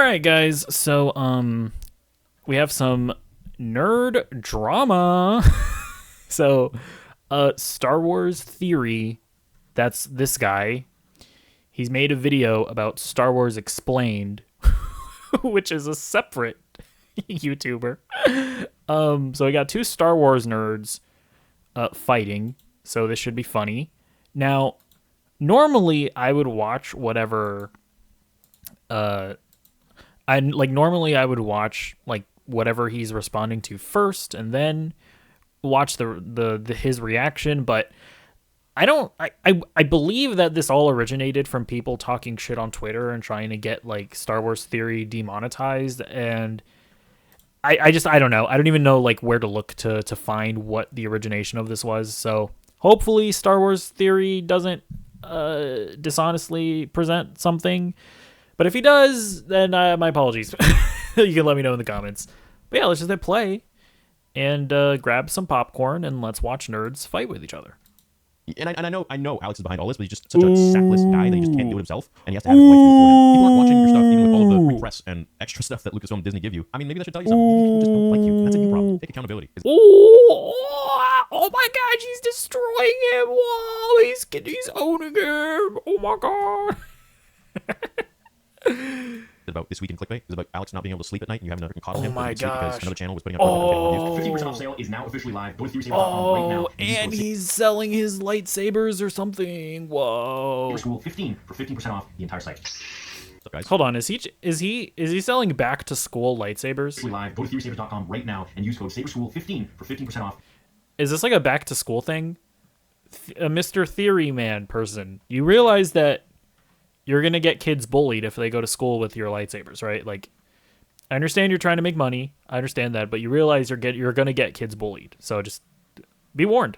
right, guys. So, we have some nerd drama. So, Star Wars Theory, that's this guy. He's made a video about Star Wars Explained, which is a separate YouTuber. So we got two Star Wars nerds fighting, so this should be funny. Now, normally I would watch whatever normally I would watch like whatever he's responding to first and then watch the his reaction, but I believe that this all originated from people talking shit on Twitter and trying to get like Star Wars Theory demonetized, and I don't know. I don't even know like where to look to find what the origination of this was. So hopefully Star Wars Theory doesn't dishonestly present something. But if he does, then my apologies. You can let me know in the comments. But yeah, let's just hit play and grab some popcorn and let's watch nerds fight with each other. And I know Alex is behind all this, but he's just such a sackless guy that he just can't do it himself, and he has to have his wife do it for him. People aren't watching your stuff, even with all of the free press and extra stuff that Lucasfilm and Disney give you. I mean, maybe that should tell you something. People just don't like you, and that's a new problem. Take accountability. Oh my God, she's destroying him. Whoa, he's owning him. Oh my God. About this week in clickbait is about Alex not being able to sleep at night, and you haven't ever caught him my because gosh. another channel was putting up 50% off sale is now officially live. Go to theorysaver.com right now. And he's selling his lightsabers or something. Whoa. School 15 for 15% off the entire site. What's up, guys? Hold on, is he selling back to school lightsabers? Live. Go to theorysaver.com right now and use code SABERSCHOOL15 for 15% off. Is this like a back to school thing? A Mr. Theory Man person. You realize that you're going to get kids bullied if they go to school with your lightsabers, right? Like, I understand you're trying to make money. I understand that, but you realize you're going to get kids bullied. So just be warned.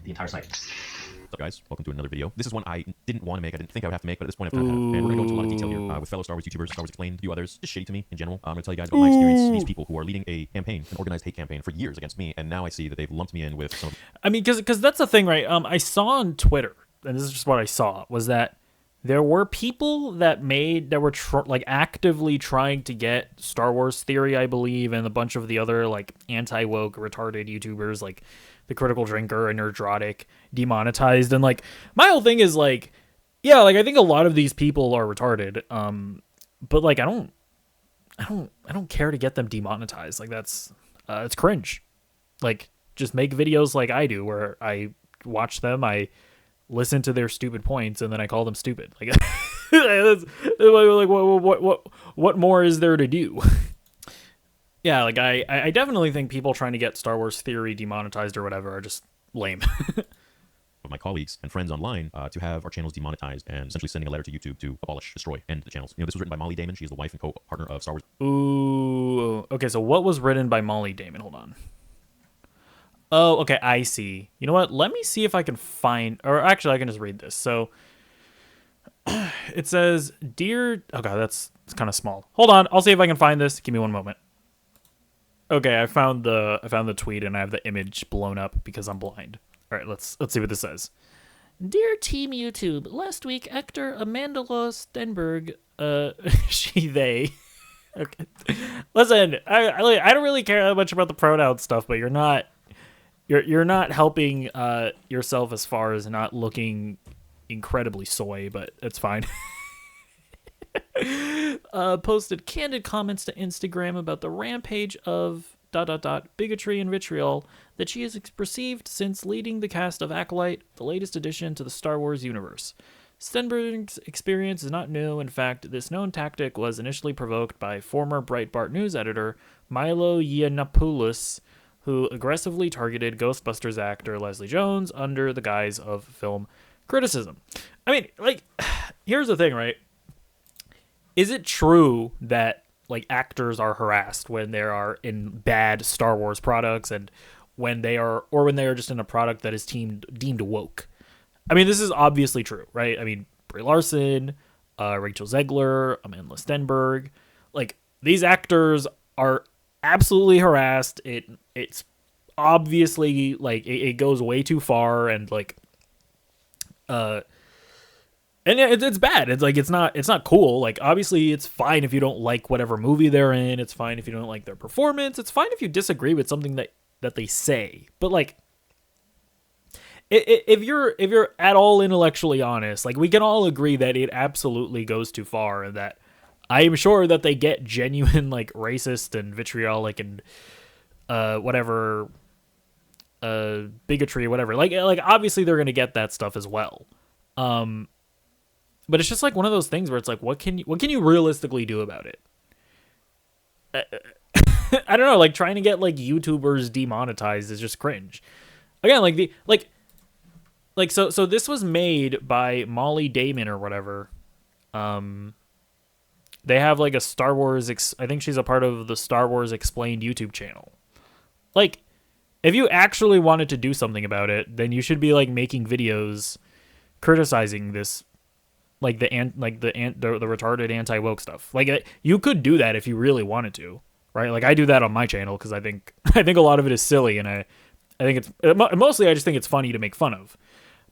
The entire site. What's up, guys? Welcome to another video. This is one I didn't want to make. I didn't think I would have to make, but at this point I've kind of have. And we're going to go into a lot of detail here with fellow Star Wars YouTubers, Star Wars Explained, a few others. Just shitty to me in general. I'm going to tell you guys about my experience. These people who are leading a campaign, an organized hate campaign for years against me, and now I see that they've lumped me in with some. I mean, because that's the thing, right? I saw on Twitter, and this is just what I saw, was that there were people that were actively trying to get Star Wars Theory, I believe, and a bunch of the other like anti-woke retarded YouTubers like The Critical Drinker and Nerdrotic demonetized. And like my whole thing is like, yeah, like I think a lot of these people are retarded. But like I don't care to get them demonetized. Like that's it's cringe. Like just make videos like I do where I watch them, I listen to their stupid points, and then I call them stupid. Like, what more is there to do? Yeah, like I definitely think people trying to get Star Wars Theory demonetized or whatever are just lame. Of my colleagues and friends online to have our channels demonetized and essentially sending a letter to YouTube to abolish, destroy, end the channels. You know, this was written by Molly Damon. She's the wife and co-partner of Star Wars. Ooh, okay. So what was written by Molly Damon? Hold on. Oh, okay, I see. You know what? Let me see if I can find... Or actually, I can just read this. So, it says, Dear... Oh, God, it's kind of small. Hold on. I'll see if I can find this. Give me one moment. Okay, I found the tweet, and I have the image blown up because I'm blind. All right, let's see what this says. Dear Team YouTube, last week, actor Amanda Stenberg... they... Okay. Listen, I don't really care that much about the pronoun stuff, but you're not helping yourself as far as not looking incredibly soy, but it's fine. Posted candid comments to Instagram about the rampage of ... bigotry and vitriol that she has perceived since leading the cast of Acolyte, the latest addition to the Star Wars universe. Stenberg's experience is not new. In fact, this known tactic was initially provoked by former Breitbart news editor Milo Yiannopoulos, who aggressively targeted Ghostbusters actor Leslie Jones under the guise of film criticism. I mean, like, here's the thing, right? Is it true that, like, actors are harassed when they are in bad Star Wars products and when they are just in a product that is deemed woke? I mean, this is obviously true, right? I mean, Brie Larson, Rachel Zegler, Amanda Stenberg, like, these actors are absolutely harassed. It's obviously like it goes way too far, and like And it's bad. It's like it's not cool. Like obviously it's fine if you don't like whatever movie they're in. It's fine if you don't like their performance. It's fine if you disagree with something that they say. But like if you're at all intellectually honest, like we can all agree that it absolutely goes too far, and that I am sure that they get genuine like racist and vitriolic and whatever bigotry or whatever. Like obviously they're gonna get that stuff as well. But it's just like one of those things where it's like, what can you realistically do about it? I don't know. Like trying to get like YouTubers demonetized is just cringe. Again, so this was made by Molly Damon or whatever. They have like a Star Wars. I think she's a part of the Star Wars Explained YouTube channel. Like, if you actually wanted to do something about it, then you should be like making videos criticizing this. Like the retarded anti-woke stuff. Like you could do that if you really wanted to, right? Like I do that on my channel because I think a lot of it is silly, and I think it's mostly I just think it's funny to make fun of.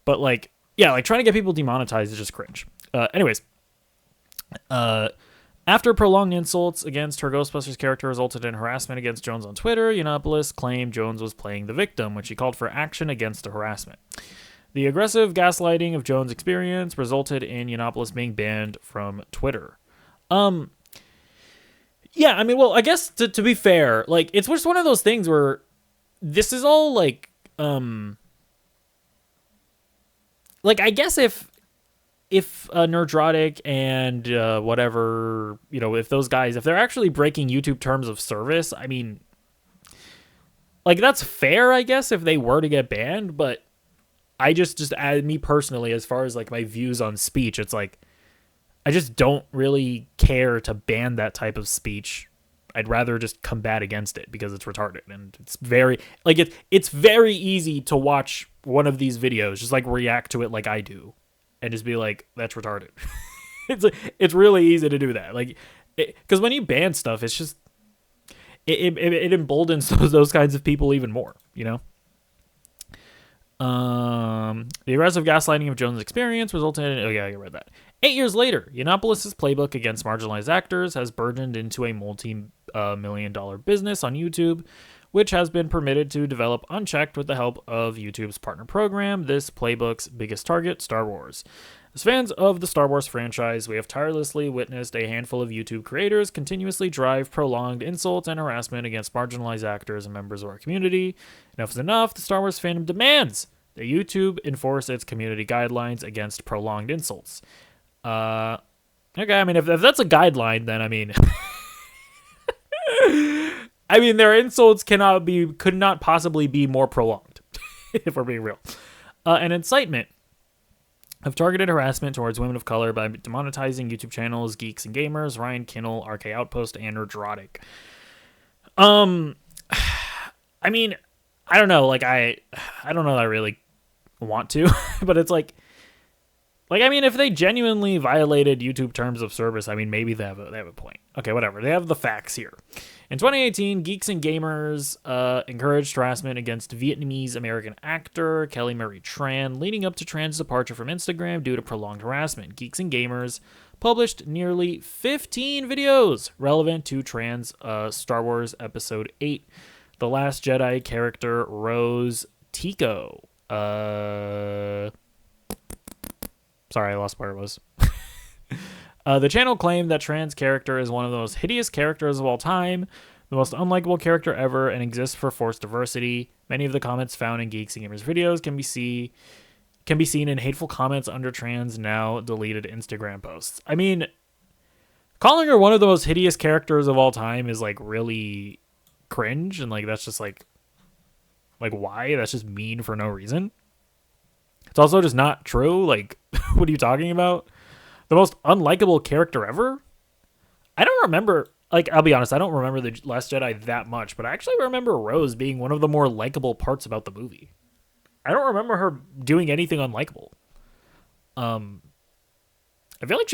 But like yeah, like trying to get people demonetized is just cringe. Anyways, after prolonged insults against her Ghostbusters character resulted in harassment against Jones on Twitter, Yiannopoulos claimed Jones was playing the victim when she called for action against the harassment. The aggressive gaslighting of Jones' experience resulted in Yiannopoulos being banned from Twitter. Yeah, I mean, well, I guess to be fair, like, it's just one of those things where this is all, like, I guess if Nerdrotic and whatever, if those guys, if they're actually breaking YouTube terms of service, I mean, like, that's fair, I guess, if they were to get banned, but I just me personally, as far as like my views on speech, it's like I just don't really care to ban that type of speech. I'd rather just combat against it because it's retarded, and it's very like it's very easy to watch one of these videos, just like react to it like I do, and just be like, that's retarded. It's really easy to do that, like because when you ban stuff, it's just it emboldens those kinds of people even more, The aggressive gaslighting of Jones' experience resulted in... Oh, yeah, I read that. 8 years later, Yiannopoulos' playbook against marginalized actors has burgeoned into a multi-million-dollar business on YouTube, which has been permitted to develop unchecked with the help of YouTube's partner program, this playbook's biggest target, Star Wars. As fans of the Star Wars franchise, we have tirelessly witnessed a handful of YouTube creators continuously drive prolonged insults and harassment against marginalized actors and members of our community. Enough is enough. The Star Wars fandom demands that YouTube enforce its community guidelines against prolonged insults. Okay, I mean, if that's a guideline, then I mean... I mean, their insults could not possibly be more prolonged, if we're being real. An incitement of targeted harassment towards women of color by demonetizing YouTube channels, Geeks and Gamers, Ryan Kinnell, RK Outpost, and Nerdrotic. I mean, I don't know, like, I don't know that I really want to, but it's like, I mean, if they genuinely violated YouTube terms of service, I mean, maybe they have a point. Okay, whatever. They have the facts here. In 2018, Geeks and Gamers encouraged harassment against Vietnamese-American actor Kelly Marie Tran, leading up to Tran's departure from Instagram due to prolonged harassment. Geeks and Gamers published nearly 15 videos relevant to Tran's Star Wars Episode 8, The Last Jedi character Rose Tico. Sorry, I lost where it was. The channel claimed that Tran's character is one of the most hideous characters of all time, the most unlikable character ever, and exists for forced diversity. Many of the comments found in Geeks and Gamers videos can be seen in hateful comments under Tran's now deleted Instagram posts. I mean, calling her one of the most hideous characters of all time is like really cringe, and like that's just like why? That's just mean for no reason. It's also just not true. Like, what are you talking about? The most unlikable character ever? I don't remember, like, I'll be honest, I don't remember The Last Jedi that much, but I actually remember Rose being one of the more likable parts about the movie. I don't remember her doing anything unlikable. I feel like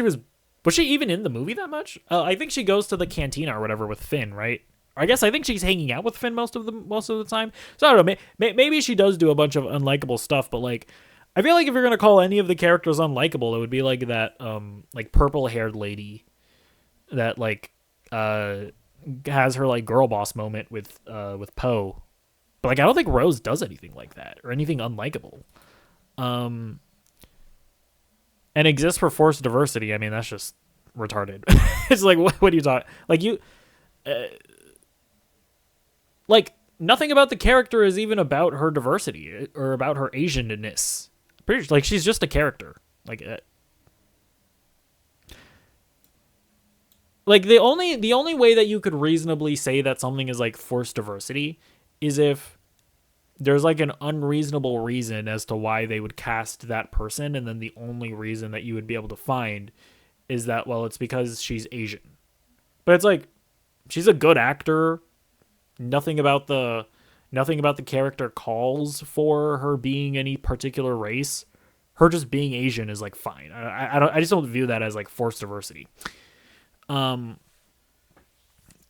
was she even in the movie that much? I think she goes to the cantina or whatever with Finn, right? I think she's hanging out with Finn most of the time. So I don't know, maybe she does do a bunch of unlikable stuff, but like, I feel like if you're gonna call any of the characters unlikable, it would be like that like purple haired lady that like has her like girl boss moment with Poe. But like I don't think Rose does anything like that or anything unlikable. And exists for forced diversity. I mean, that's just retarded. It's like what do you talk like you like nothing about the character is even about her diversity or about her Asianness. Pretty like she's just a character. Like the only way that you could reasonably say that something is like forced diversity is if there's like an unreasonable reason as to why they would cast that person, and then the only reason that you would be able to find is that, well, it's because she's Asian. But it's like she's a good actor. Nothing about the character calls for her being any particular race. Her just being Asian is like fine. I just don't view that as like forced diversity.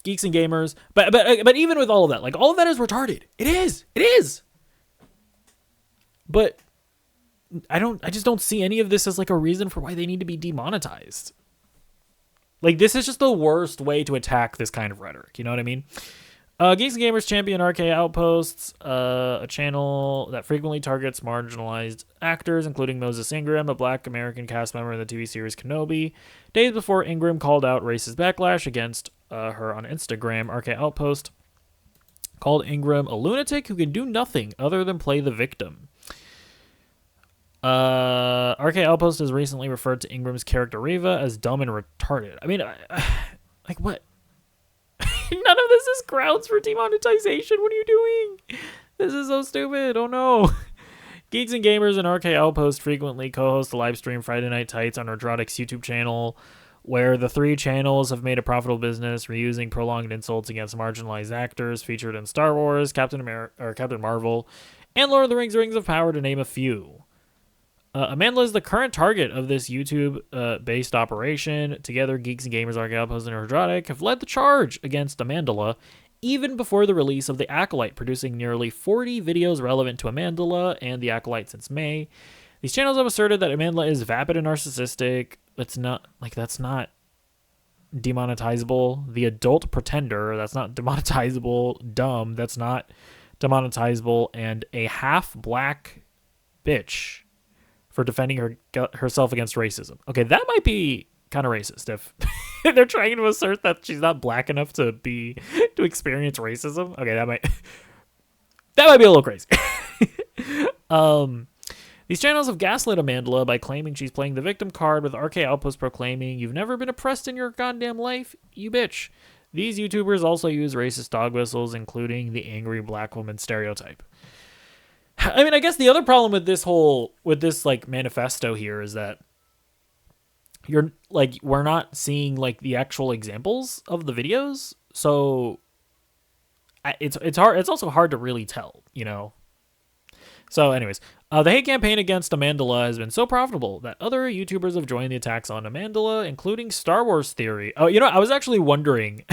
Geeks and gamers, but even with all of that, like all of that is retarded. It is. But I just don't see any of this as like a reason for why they need to be demonetized. Like this is just the worst way to attack this kind of rhetoric. You know what I mean? Geeks and Gamers champion RK Outposts, a channel that frequently targets marginalized actors, including Moses Ingram, a Black American cast member in the TV series Kenobi. Days before Ingram called out racist backlash against her on Instagram, RK Outpost called Ingram a lunatic who can do nothing other than play the victim. RK Outpost has recently referred to Ingram's character Riva as dumb and retarded. I mean, like what? None of this is grounds for demonetization. What are you doing? This is so stupid. Oh no. Geeks and Gamers and RK Outpost frequently co-host the live stream Friday Night Tights on Rodrotic's YouTube channel, where the three channels have made a profitable business reusing prolonged insults against marginalized actors featured in Star Wars, Captain Marvel, and Lord of the Rings of Power, to name a few. Amanda is the current target of this YouTube-based operation. Together, Geeks and Gamers, RK Outpost, and Rodrotic have led the charge against Amandla, even before the release of The Acolyte, producing nearly 40 videos relevant to Amandla and The Acolyte since May. These channels have asserted that Amandla is vapid and narcissistic. That's not demonetizable. The Adult Pretender, that's not demonetizable. Dumb, that's not demonetizable. And a half-black bitch for defending herself against racism. Okay, that might be kind of racist if they're trying to assert that she's not black enough to experience racism. Okay, that might be a little crazy. These channels have gaslit Amandla by claiming she's playing the victim card, with RK Outpost proclaiming, "You've never been oppressed in your goddamn life, you bitch." These YouTubers also use racist dog whistles, including the angry black woman stereotype. I mean, I guess the other problem with this like manifesto here is that we're not seeing like the actual examples of the videos, so it's hard. It's also hard to really tell, you know. So, anyways, the hate campaign against Amandla has been so profitable that other YouTubers have joined the attacks on Amandla, including Star Wars Theory. Oh, you know, I was actually wondering.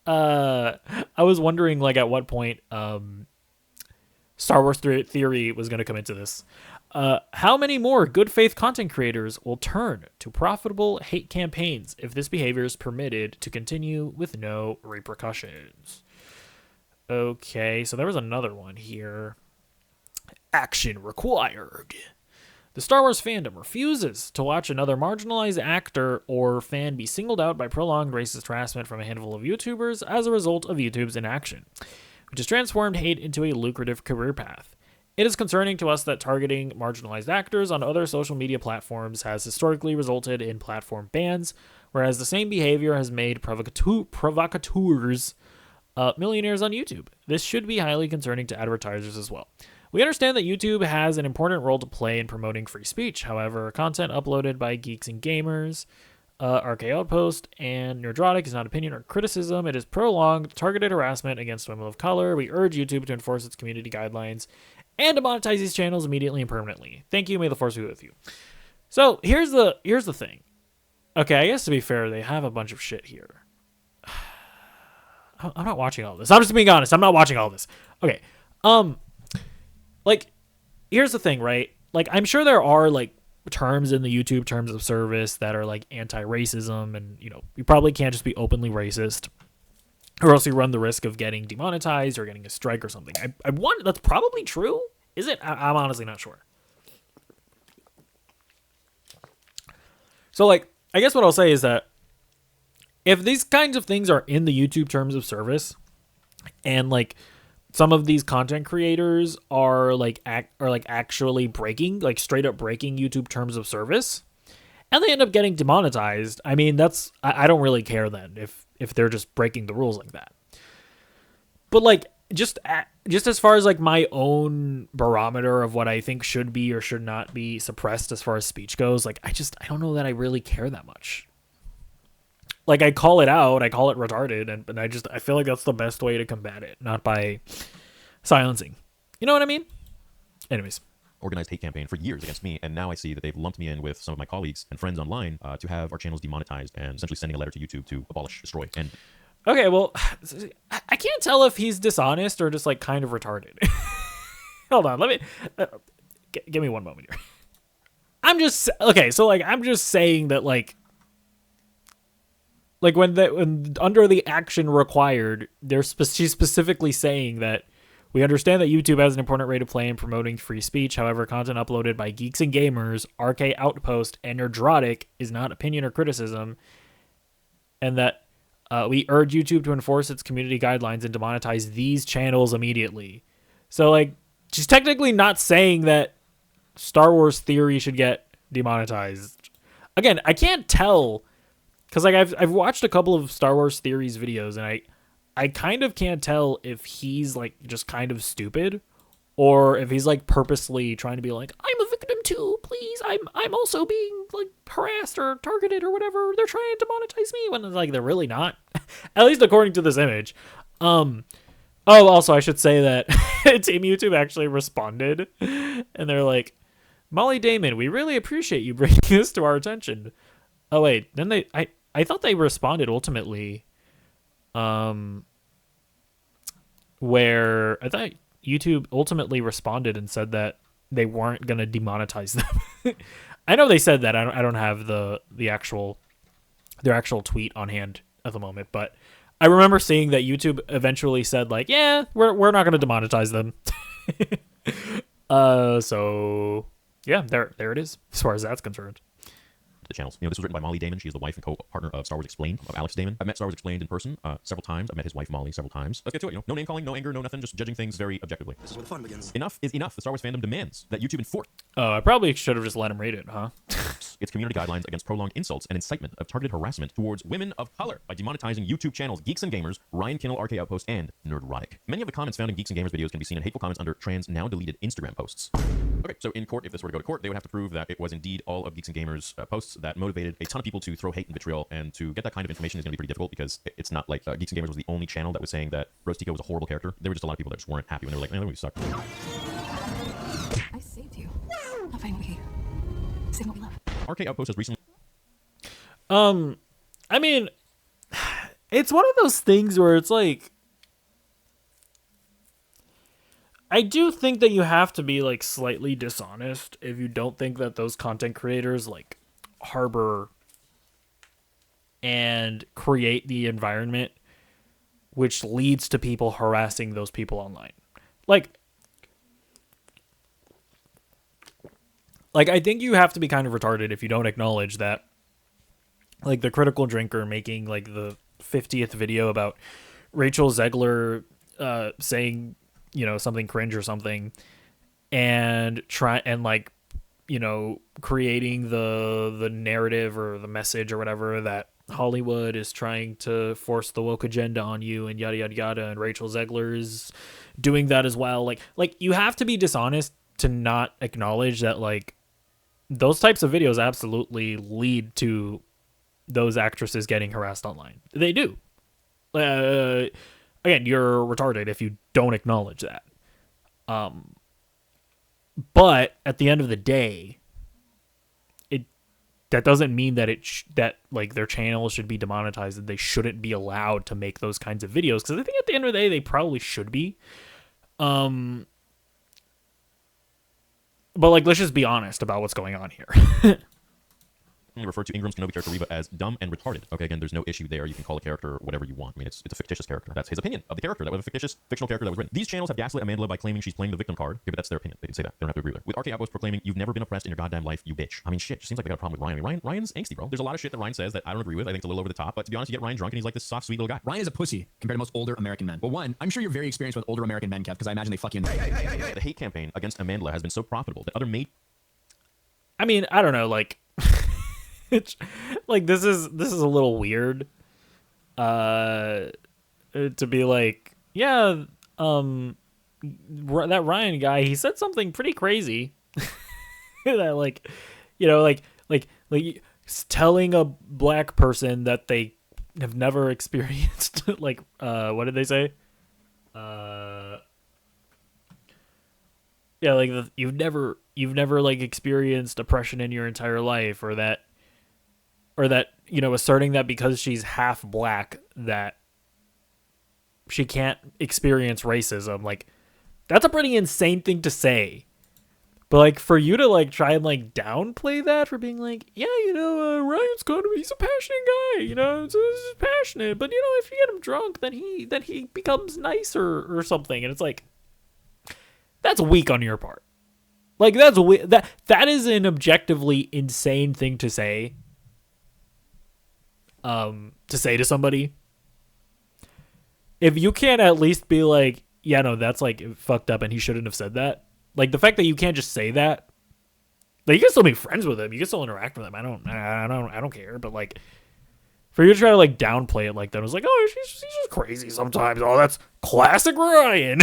I was wondering like at what point Star Wars Theory was going to come into this. How many more good faith content creators will turn to profitable hate campaigns if this behavior is permitted to continue with no repercussions? Okay, so there was another one here. Action required. The Star Wars fandom refuses to watch another marginalized actor or fan be singled out by prolonged racist harassment from a handful of YouTubers as a result of YouTube's inaction, which has transformed hate into a lucrative career path. It is concerning to us that targeting marginalized actors on other social media platforms has historically resulted in platform bans, whereas the same behavior has made provocateurs millionaires on YouTube. This should be highly concerning to advertisers as well. We understand that YouTube has an important role to play in promoting free speech. However, content uploaded by Geeks and Gamers, RK Outpost, and Nerdrotic is not opinion or criticism. It is prolonged, targeted harassment against women of color. We urge YouTube to enforce its community guidelines and to monetize these channels immediately and permanently. Thank you. May the force be with you. So here's the thing. Okay, I guess to be fair, they have a bunch of shit here. I'm not watching all this. I'm just being honest. I'm not watching all this. Okay. Like, here's the thing, right? Like, I'm sure there are like terms in the YouTube terms of service that are like anti-racism, and you probably can't just be openly racist, or else you run the risk of getting demonetized or getting a strike or something. I want that's probably true. Is it? I'm honestly not sure. So, like, I guess what I'll say is that if these kinds of things are in the YouTube terms of service, and like some of these content creators are like actually breaking, like straight up breaking YouTube terms of service, and they end up getting demonetized, I mean, I don't really care then if they're just breaking the rules like that. But like just as far as like my own barometer of what I think should be or should not be suppressed as far as speech goes, like I don't know that I really care that much. Like, I call it out, I call it retarded, and I feel like that's the best way to combat it, not by silencing. You know what I mean? Anyways. Organized hate campaign for years against me, and now I see that they've lumped me in with some of my colleagues and friends online to have our channels demonetized and essentially sending a letter to YouTube to abolish, destroy. And okay, well, I can't tell if he's dishonest or just like kind of retarded. Hold on, let me give me one moment here. I'm just saying that like when under the action required, she's specifically saying that we understand that YouTube has an important role to play in promoting free speech. However, content uploaded by geeks and gamers, RK Outpost, and Nerdrotic is not opinion or criticism, and that we urge YouTube to enforce its community guidelines and demonetize these channels immediately. So, like, she's technically not saying that Star Wars Theory should get demonetized. Again, I can't tell, because like I've watched a couple of Star Wars Theories videos, and I kind of can't tell if he's like just kind of stupid, or if he's like purposely trying to be like, I'm a victim too, please, I'm also being like harassed or targeted or whatever. They're trying to monetize me, when it's like they're really not. At least according to this image. Oh, also I should say that Team YouTube actually responded, and they're like, Molly Damon, we really appreciate you bringing this to our attention. Oh wait, then I thought they responded ultimately, where I thought YouTube ultimately responded and said that they weren't gonna demonetize them. I know they said that. I don't have their actual tweet on hand at the moment, but I remember seeing that YouTube eventually said like, yeah, we're not gonna demonetize them. So yeah, there it is as far as that's concerned. The channels. This was written by Molly Damon. She is the wife and co-partner of Star Wars Explained, of Alex Damon. I've met Star Wars Explained in person several times. I've met his wife Molly several times. Let's get to it. No name calling, no anger, no nothing. Just judging things very objectively. This is where the fun begins. Enough is enough. The Star Wars fandom demands that YouTube enforce I probably should have just let him read it, huh? its community guidelines against prolonged insults and incitement of targeted harassment towards women of color by demonetizing YouTube channels Geeks and Gamers, Ryan Kinnell, RK Outpost, and Nerdrotic. Many of the comments found in Geeks and Gamers videos can be seen in hateful comments under trans now deleted Instagram posts. Okay, so in court, if this were to go to court, they would have to prove that it was indeed all of Geeks and Gamers posts that motivated a ton of people to throw hate and vitriol, and to get that kind of information is going to be pretty difficult, because it's not like Geeks and Gamers was the only channel that was saying that Rose Tico was a horrible character. There were just a lot of people that just weren't happy when they were like, man, that movie sucked. I saved you. Not fighting we hate. Saving what we love. RK Outpost has recently... I mean, it's one of those things where it's like, I do think that you have to be like slightly dishonest if you don't think that those content creators like harbor and create the environment which leads to people harassing those people online. Like I think you have to be kind of retarded if you don't acknowledge that, like, the Critical Drinker making like the 50th video about Rachel Zegler saying, something cringe or something, and creating the narrative or the message or whatever that Hollywood is trying to force the woke agenda on you and yada yada yada, and Rachel Zegler is doing that as well. Like you have to be dishonest to not acknowledge that like those types of videos absolutely lead to those actresses getting harassed online. They do. Again, you're retarded if you don't acknowledge that. But at the end of the day, that doesn't mean that that like their channel should be demonetized, and they shouldn't be allowed to make those kinds of videos. Because I think at the end of the day, they probably should be. But like, let's just be honest about what's going on here. Refer to Ingram's Kenobi character Reva as dumb and retarded. Okay, again, there's no issue there. You can call a character whatever you want. I mean, it's a fictitious character. That's his opinion of the character. That was a fictional character that was written. These channels have gaslit Amanda by claiming she's playing the victim card. Okay, but that's their opinion. They can say that. They don't have to agree with her. With RK Outpost proclaiming you've never been oppressed in your goddamn life, you bitch. I mean, shit. Just seems like they got a problem with Ryan. I mean, Ryan's angsty, bro. There's a lot of shit that Ryan says that I don't agree with. I think it's a little over the top. But to be honest, you get Ryan drunk and he's like this soft, sweet little guy. Ryan is a pussy compared to most older American men. Well, one, I'm sure you're very experienced with older American men, Kev, because I imagine they fuck you in the... The hate campaign against Amanda has been so profitable that other I mean, I don't know, like, like this is a little weird, to be like, yeah, that Ryan guy, he said something pretty crazy, that like, you know, like telling a black person that they have never experienced, like, what did they say? Yeah, like you've never like experienced oppression in your entire life, or that you know, asserting that because she's half black that she can't experience racism. Like, that's a pretty insane thing to say. But like, for you to like try and like downplay that for being like, yeah, you know, Ryan's he's a passionate guy, you know, he's passionate, but you know, if you get him drunk, then he becomes nicer or something, and it's like, that's weak on your part. Like, that is an objectively insane thing to say. To say to somebody. If you can't at least be like, yeah, no, that's like fucked up and he shouldn't have said that. Like, the fact that you can't just say that. Like, you can still be friends with him. You can still interact with him. I don't care. But like, for you to try to like downplay it like that, it was like, oh, she's just crazy sometimes. Oh, that's classic Ryan.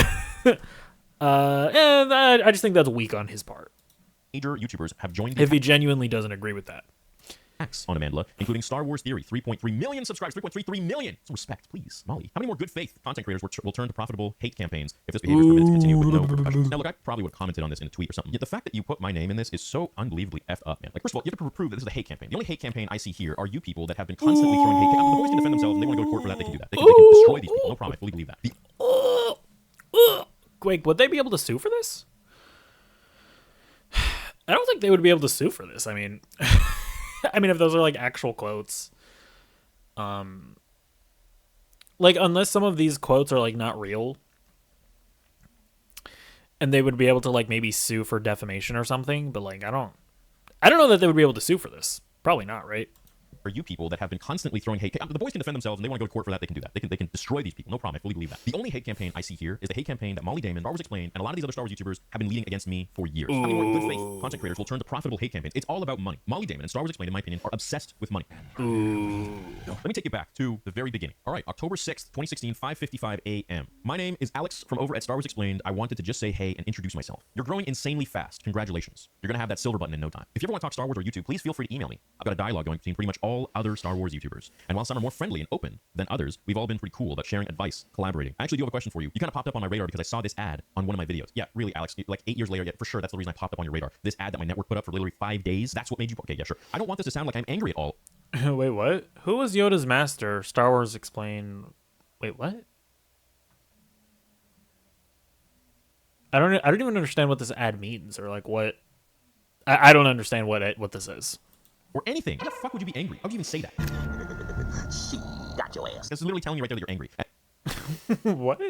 And I just think that's weak on his part. major YouTubers have joined if he genuinely doesn't agree with that. on Amanda, including Star Wars Theory, 3.3 million subscribers, 3.33 million. Some respect, please, Molly. How many more good faith content creators will turn to profitable hate campaigns if this behavior is permitted to continue with no repercussions? Now, look, I probably would have commented on this in a tweet or something. Yet the fact that you put my name in this is so unbelievably effed up, man. Like, first of all, you have to prove that this is a hate campaign. The only hate campaign I see here are you people that have been constantly throwing hate. The boys can defend themselves, and they want to go to court for that. They can do that. They can destroy these people. No problem. I fully believe that. Wait, would they be able to sue for this? I don't think they would be able to sue for this. I mean, if those are like actual quotes, like unless some of these quotes are like not real, and they would be able to like maybe sue for defamation or something. But like, I don't know that they would be able to sue for this. Probably not, right? Are you people that have been constantly throwing hate. The boys can defend themselves, and they want to go to court for that. They can do that. They can destroy these people. No problem. I fully believe that. The only hate campaign I see here is the hate campaign that Molly Damon, Star Wars Explained, and a lot of these other Star Wars YouTubers have been leading against me for years. How many more good faith content creators will turn to profitable hate campaigns? It's all about money. Molly Damon and Star Wars Explained, in my opinion, are obsessed with money. Let me take you back to the very beginning. All right, October 6th, 2016, 5:55 a.m. My name is Alex from over at Star Wars Explained. I wanted to just say hey and introduce myself. You're growing insanely fast. Congratulations. You're going to have that silver button in no time. If you ever want to talk Star Wars or YouTube, please feel free to email me. I've got a dialogue going between pretty much all other Star Wars YouTubers. And while some are more friendly and open than others, we've all been pretty cool about sharing advice, collaborating. I actually do have a question for you. You kind of popped up on my radar because I saw this ad on one of my videos. Yeah, really, Alex. Like 8 years later, yeah, for sure, that's the reason I popped up on your radar. This ad that my network put up for literally 5 days. That's what made you... Okay, yeah, sure. I don't want this to sound like I'm angry at all. Wait, what? Who was Yoda's master? Star Wars Explained. Wait, what? I don't even understand what this ad means, or like what. I don't understand what this is. Or anything. How the fuck would you be angry? How would you even say that? She got your ass. It's literally telling you right there that you're angry. What?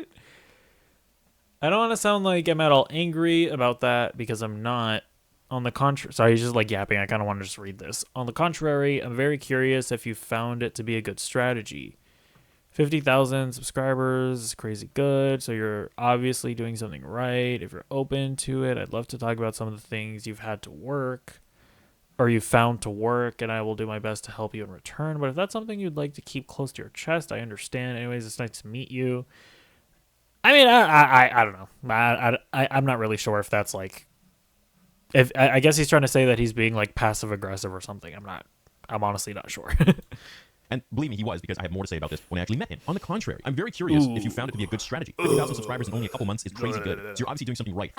I don't want to sound like I'm at all angry about that because I'm not. On the contrary, sorry, he's just like yapping. I kind of want to just read this. On the contrary, I'm very curious if you found it to be a good strategy. 50,000 subscribers is crazy good, so you're obviously doing something right. If you're open to it, I'd love to talk about some of the things you've had to work or you found to work, and I will do my best to help you in return. But if that's something you'd like to keep close to your chest, I understand. Anyways, it's nice to meet you. I mean, I don't know. I'm not really sure if that's like... If I guess he's trying to say that he's being like passive aggressive or something. I'm honestly not sure. And believe me, he was, because I have more to say about this when I actually met him. On the contrary, I'm very curious if you found it to be a good strategy. 50,000 subscribers in only a couple months is crazy good. So you're obviously doing something right.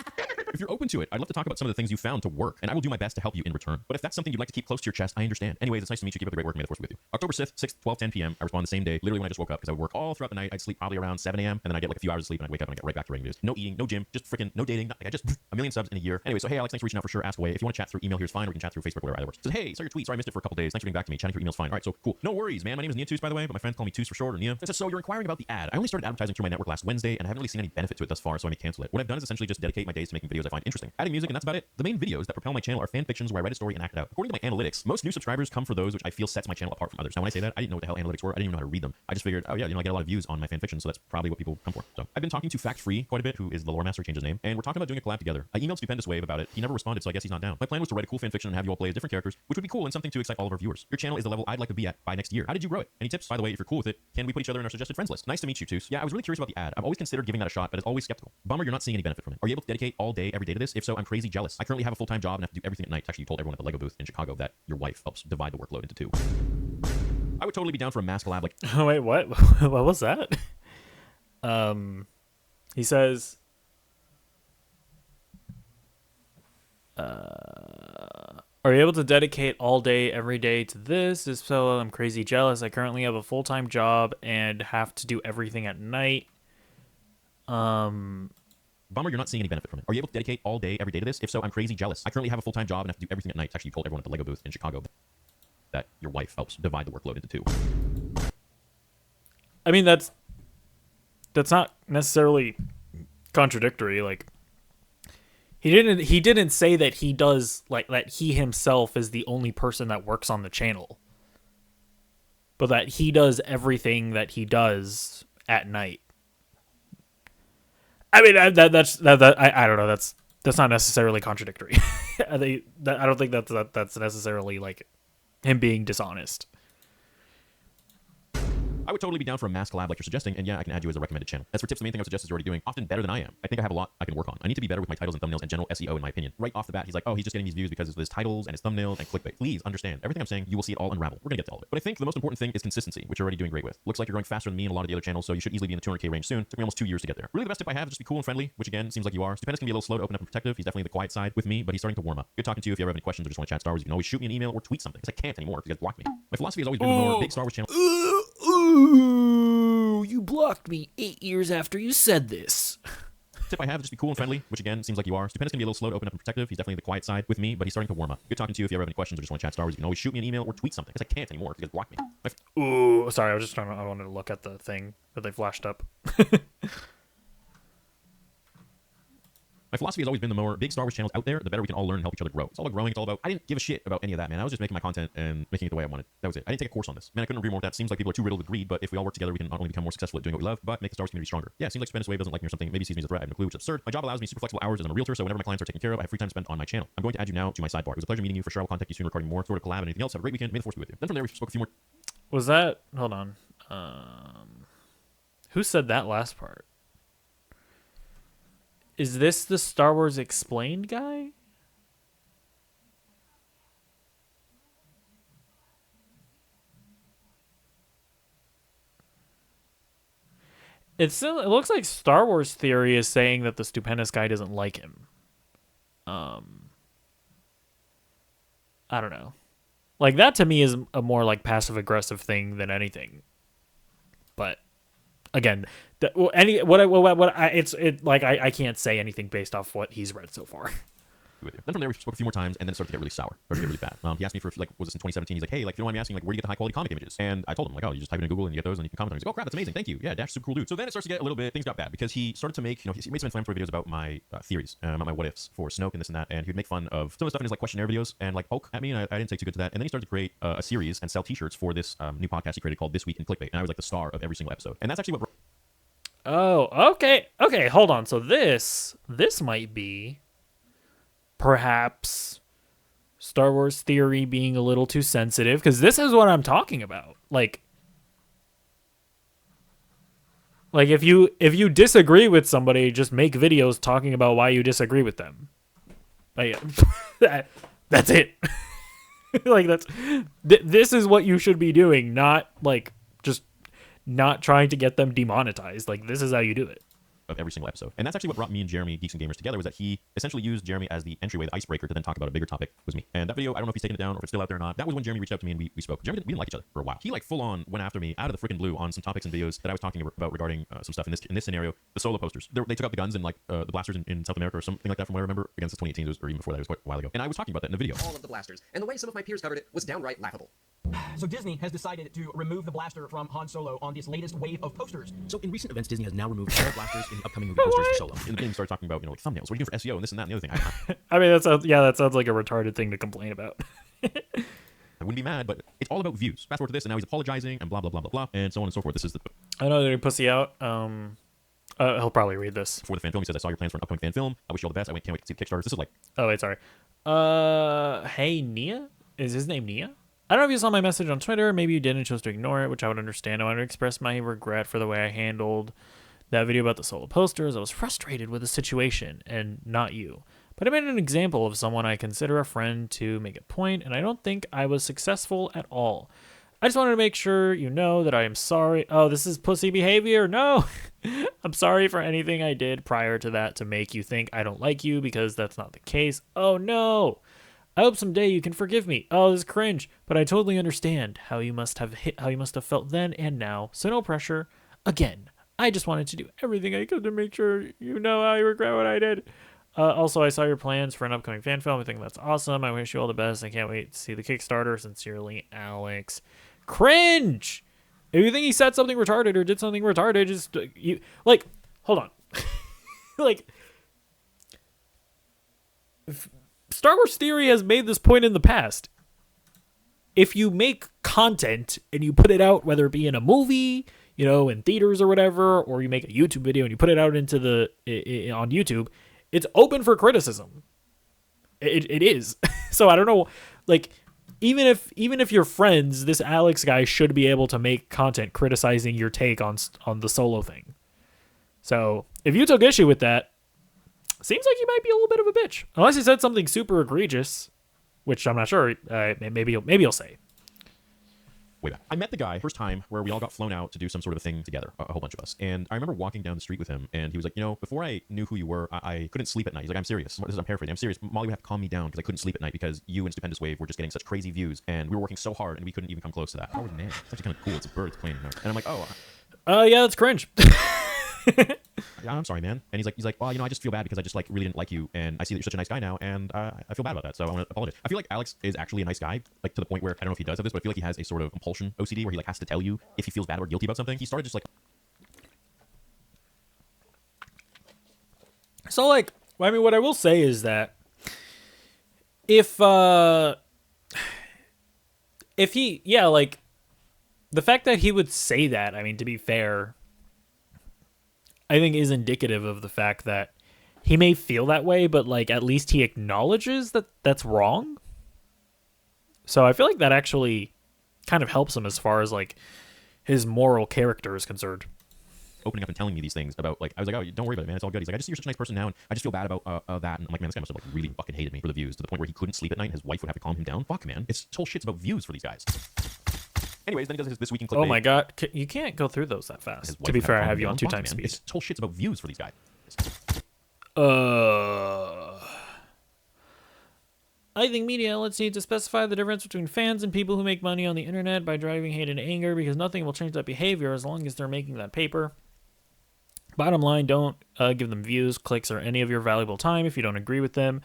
If you're open to it, I'd love to talk about some of the things you found to work, and I will do my best to help you in return. But if that's something you'd like to keep close to your chest, I understand. Anyways, it's nice to meet you. Keep up the great work. May the force be with you. October 6th, 12:10 p.m. I respond the same day, literally when I just woke up, because I would work all throughout the night. I'd sleep probably around 7 a.m., and then I'd get like a few hours of sleep, and I'd wake up and I'd get right back to writing videos. No eating, no gym, just freaking no dating, nothing. I just a million subs in a year. Anyway, so hey Alex, thanks for reaching out for sure. Ask away. If you want to chat through email, here's fine, or we can chat through Facebook, whatever either works. Says, hey, saw your tweet. Sorry I missed it for a couple days. Thanks for getting back to me. Chatting through email's fine. All right, so cool. No worries, man. My name is Neatus, by the way, but my friends call me Toos for short, or Nia. It says, so you're inquiring about the ad. I only started advertising through my network last Wednesday, and I haven't really seen any benefit to it thus far, so I may cancel it. What I've done is essentially just dedicate my days to making videos I find interesting, adding music, and that's about it. The main videos that propel my channel are fan fictions where I write a story and act it out. According to my analytics, most new subscribers come for those which I feel sets my channel apart from others. Now when I say that, I didn't know what the hell analytics were. I didn't even know how to read them. I just figured, oh yeah, I get a lot of views on my fan fiction, so that's probably what people come for. So I've been talking to Fact Free quite a bit, who is the lore master, changed his name, and we're talking about doing a collab together. I emailed Stupendous Wave about it. He never responded, so I guess he's not down. My plan was to write a cool fan fiction and have you all play as different characters, which would be cool and something to excite all of our viewers. Your channel is the level I'd like to be at by next year. How did you grow it? Any tips? By the way, if you're cool with it, can we put each other in our suggested friends list? Nice to meet you, Toos. Yeah, I was really curious about the ad. I've always considered giving that a shot, but it's always skeptical. Bummer you're not seeing any benefit from it. Are you able to dedicate all day, every day to this? If so, I'm crazy jealous. I currently have a full-time job and have to do everything at night. Actually, you told everyone at the Lego booth in Chicago that your wife helps divide the workload into two. I would totally be down for a mass collab like... Oh, wait, what? What was that? He says... Are you able to dedicate all day, every day to this? If so, I'm crazy jealous. I currently have a full-time job and have to do everything at night. Bummer you're not seeing any benefit from it. Are you able to dedicate all day, every day to this? If so, I'm crazy jealous. I currently have a full-time job and have to do everything at night. Actually, you told everyone at the Lego booth in Chicago that your wife helps divide the workload into two. I mean, that's not necessarily contradictory. Like, he didn't say that he does, like, that he himself is the only person that works on the channel, but that he does everything that he does at night. I mean, I don't know. That's not necessarily contradictory. I don't think that's necessarily like him being dishonest. I would totally be down for a mass collab like you're suggesting, and yeah, I can add you as a recommended channel. As for tips, the main thing I would suggest is you're already doing often better than I am. I think I have a lot I can work on. I need to be better with my titles and thumbnails and general SEO, in my opinion. Right off the bat, he's like, oh, he's just getting these views because of his titles and his thumbnails and clickbait. Please understand, everything I'm saying, you will see it all unravel. We're gonna get to all of it. But I think the most important thing is consistency, which you're already doing great with. Looks like you're growing faster than me and a lot of the other channels, so you should easily be in the 200K range soon. Took me almost 2 years to get there. Really, the best tip I have is just be cool and friendly, which again, seems like you are. Stupendous can be a little slow to open up and protective. He's definitely the quiet side with me, but he's starting to warm up. Good talking to you. If you ever have any questions or just want to chat Star Wars, you can always shoot me an email or tweet something, because I can't anymore because you guys blocked me. My philosophy has always been the more big Star Wars channel. Ooh, you blocked me 8 years after you said this. Tip I have is just be cool and friendly, which again, seems like you are. Stupendous can be a little slow to open up and protective. He's definitely the quiet side with me, but he's starting to warm up. Good talking to you. If you ever have any questions or just want to chat Star Wars, you can always shoot me an email or tweet something, because I can't anymore because you guys blocked me. Ooh, sorry, I wanted to look at the thing that they flashed up. My philosophy has always been the more big Star Wars channels out there, the better we can all learn and help each other grow. It's all about growing. It's all about, I didn't give a shit about any of that, man. I was just making my content and making it the way I wanted. That was it. I didn't take a course on this. Man, I couldn't agree more with that. Seems like people are too riddled with greed, but if we all work together, we can not only become more successful at doing what we love, but make the Star Wars community stronger. Yeah, it seems like Stupendous Wave doesn't like me or something. Maybe sees me as a threat. I have no clue, which is absurd. My job allows me super flexible hours as I'm a realtor, so whenever my clients are taken care of, I have free time to spend on my channel. I'm going to add you now to my sidebar. It was a pleasure meeting you. For sure, I'll contact you soon regarding more sort of collab and anything else. Have a great weekend. May the force be with you. Then from there, we spoke a few more. Was that? Hold on. Who said that last part? Is this the Star Wars Explained guy? It looks like Star Wars Theory is saying that the Stupendous guy doesn't like him. I don't know. Like, that to me is a more like passive aggressive thing than anything. But again, I can't say anything based off what he's read so far. With you. Then from there, we spoke a few more times, and then it started to get really sour. Started to get really bad. He asked me for, like, was this in 2017? He's like, hey, like, if you don't mind me asking, like, where do you get the high-quality comic images? And I told him, like, oh, you just type it in Google and you get those and you can comment on them. He's like, oh, crap, that's amazing. Thank you. Yeah, Dash, super cool dude. So then it starts to get a little bit, things got bad because he started to make, he made some inflammatory videos about my theories, about my what-ifs for Snoke and this and that, and he would make fun of some of the stuff in his, like, questionnaire videos and, like, poke at me, and I didn't take too good to that. And then he started to create a series and sell t-shirts for this new podcast he created called This Week in Clickbait, and I was, like, the star of every single episode. And that's actually what... Oh, okay. Okay, hold on. So this might be perhaps Star Wars Theory being a little too sensitive, because this is what I'm talking about. Like if you disagree with somebody, just make videos talking about why you disagree with them. Like, that's it. Like, this is what you should be doing, not like just not trying to get them demonetized. Like, this is how you do it. of every single episode. And that's actually what brought me and Jeremy, Geeks and Gamers, together, was that he essentially used Jeremy as the entryway, the icebreaker, to then talk about a bigger topic, was me. And that video, I don't know if he's taken it down or if it's still out there or not. That was when Jeremy reached out to me and we spoke. Jeremy, we didn't like each other for a while. He like full on went after me out of the freaking blue on some topics and videos that I was talking about regarding some stuff in this scenario, the solo posters. They took out the guns and like the blasters in South America or something like that from what I remember. Against the 2018s or even before that, it was quite a while ago. And I was talking about that in the video. All of the blasters, and the way some of my peers covered it was downright laughable. So Disney has decided to remove the blaster from Han Solo on this latest wave of posters. So in recent events, Disney has now removed all blasters in the upcoming movie posters for Solo. In the beginning, we started talking about, like thumbnails. What are you doing for SEO and this and that and the other thing? I mean, that sounds like a retarded thing to complain about. I wouldn't be mad, but it's all about views. Fast forward to this, and now he's apologizing and blah blah blah blah blah, and so on and so forth. This is the I know that he pussy out. He'll probably read this. before the fan film. He says, "I saw your plans for an upcoming fan film. I wish you all the best. Can't wait to see the Kickstarters." This is like, Oh wait, sorry. Hey Nia, is his name Nia? I don't know if you saw my message on Twitter. Maybe you didn't, chose to ignore it, which I would understand. I want to express my regret for the way I handled that video about the solo posters. I was frustrated with the situation and not you. But I made an example of someone I consider a friend to make a point, and I don't think I was successful at all. I just wanted to make sure you know that I am sorry. Oh, this is pussy behavior? No. I'm sorry for anything I did prior to that to make you think I don't like you, because that's not the case. Oh no. I hope someday you can forgive me. Oh, this is cringe, but I totally understand how you must have felt then and now. So no pressure. Again, I just wanted to do everything I could to make sure you know I regret what I did. Also, I saw your plans for an upcoming fan film. I think that's awesome. I wish you all the best. I can't wait to see the Kickstarter. Sincerely, Alex. Cringe. If you think he said something retarded or did something retarded, just you like, hold on. Like, Star Wars Theory has made this point in the past. If you make content and you put it out, whether it be in a movie, you know, in theaters or whatever, or you make a YouTube video and you put it out into on YouTube, it's open for criticism. It is. So I don't know, like, even if you're friends, this Alex guy should be able to make content criticizing your take on the Solo thing. So if you took issue with that, seems like you might be a little bit of a bitch. Unless he said something super egregious, which I'm not sure. Maybe he'll say. way back. I met the guy first time where we all got flown out to do some sort of a thing together, a whole bunch of us. And I remember walking down the street with him, and he was like, you know, before I knew who you were, I couldn't sleep at night. He's like, I'm serious. I'm paraphrasing. I'm serious. Molly would have to calm me down because I couldn't sleep at night because you and Stupendous Wave were just getting such crazy views, and we were working so hard, and we couldn't even come close to that. Howard Man. It's actually kind of cool. It's a bird. It's playing. And I'm like, oh. Yeah, that's cringe. Yeah, I'm sorry, man. And he's like, well, you know, I just feel bad because I just like really didn't like you, and I see that you're such a nice guy now, and I feel bad about that, so I want to apologize. I feel like Alex is actually a nice guy, like to the point where I don't know if he does have this, but I feel like he has a sort of compulsion OCD where he like has to tell you if he feels bad or guilty about something. He started just like. So like, I mean, what I will say is that if he, yeah, like the fact that he would say that, I mean, to be fair, I think is indicative of the fact that he may feel that way, but like at least he acknowledges that that's wrong. So I feel like that actually kind of helps him as far as like his moral character is concerned. Opening up and telling me these things about, like, I was like, oh, don't worry about it, man, it's all good. He's like, I just see you're such a nice person now, and I just feel bad about that. And I'm like, man, this guy must have like really fucking hated me for the views to the point where he couldn't sleep at night and his wife would have to calm him down. Fuck, man, it's whole shit's about views for these guys. Anyways, then he does his This Week in Clickbait. Oh my god, you can't go through those that fast. To be fair, I have you on 2 times speed. It's whole shit's about views for these guys. I think media outlets need to specify the difference between fans and people who make money on the internet by driving hate and anger, because nothing will change that behavior as long as they're making that paper. Bottom line, don't give them views, clicks, or any of your valuable time if you don't agree with them.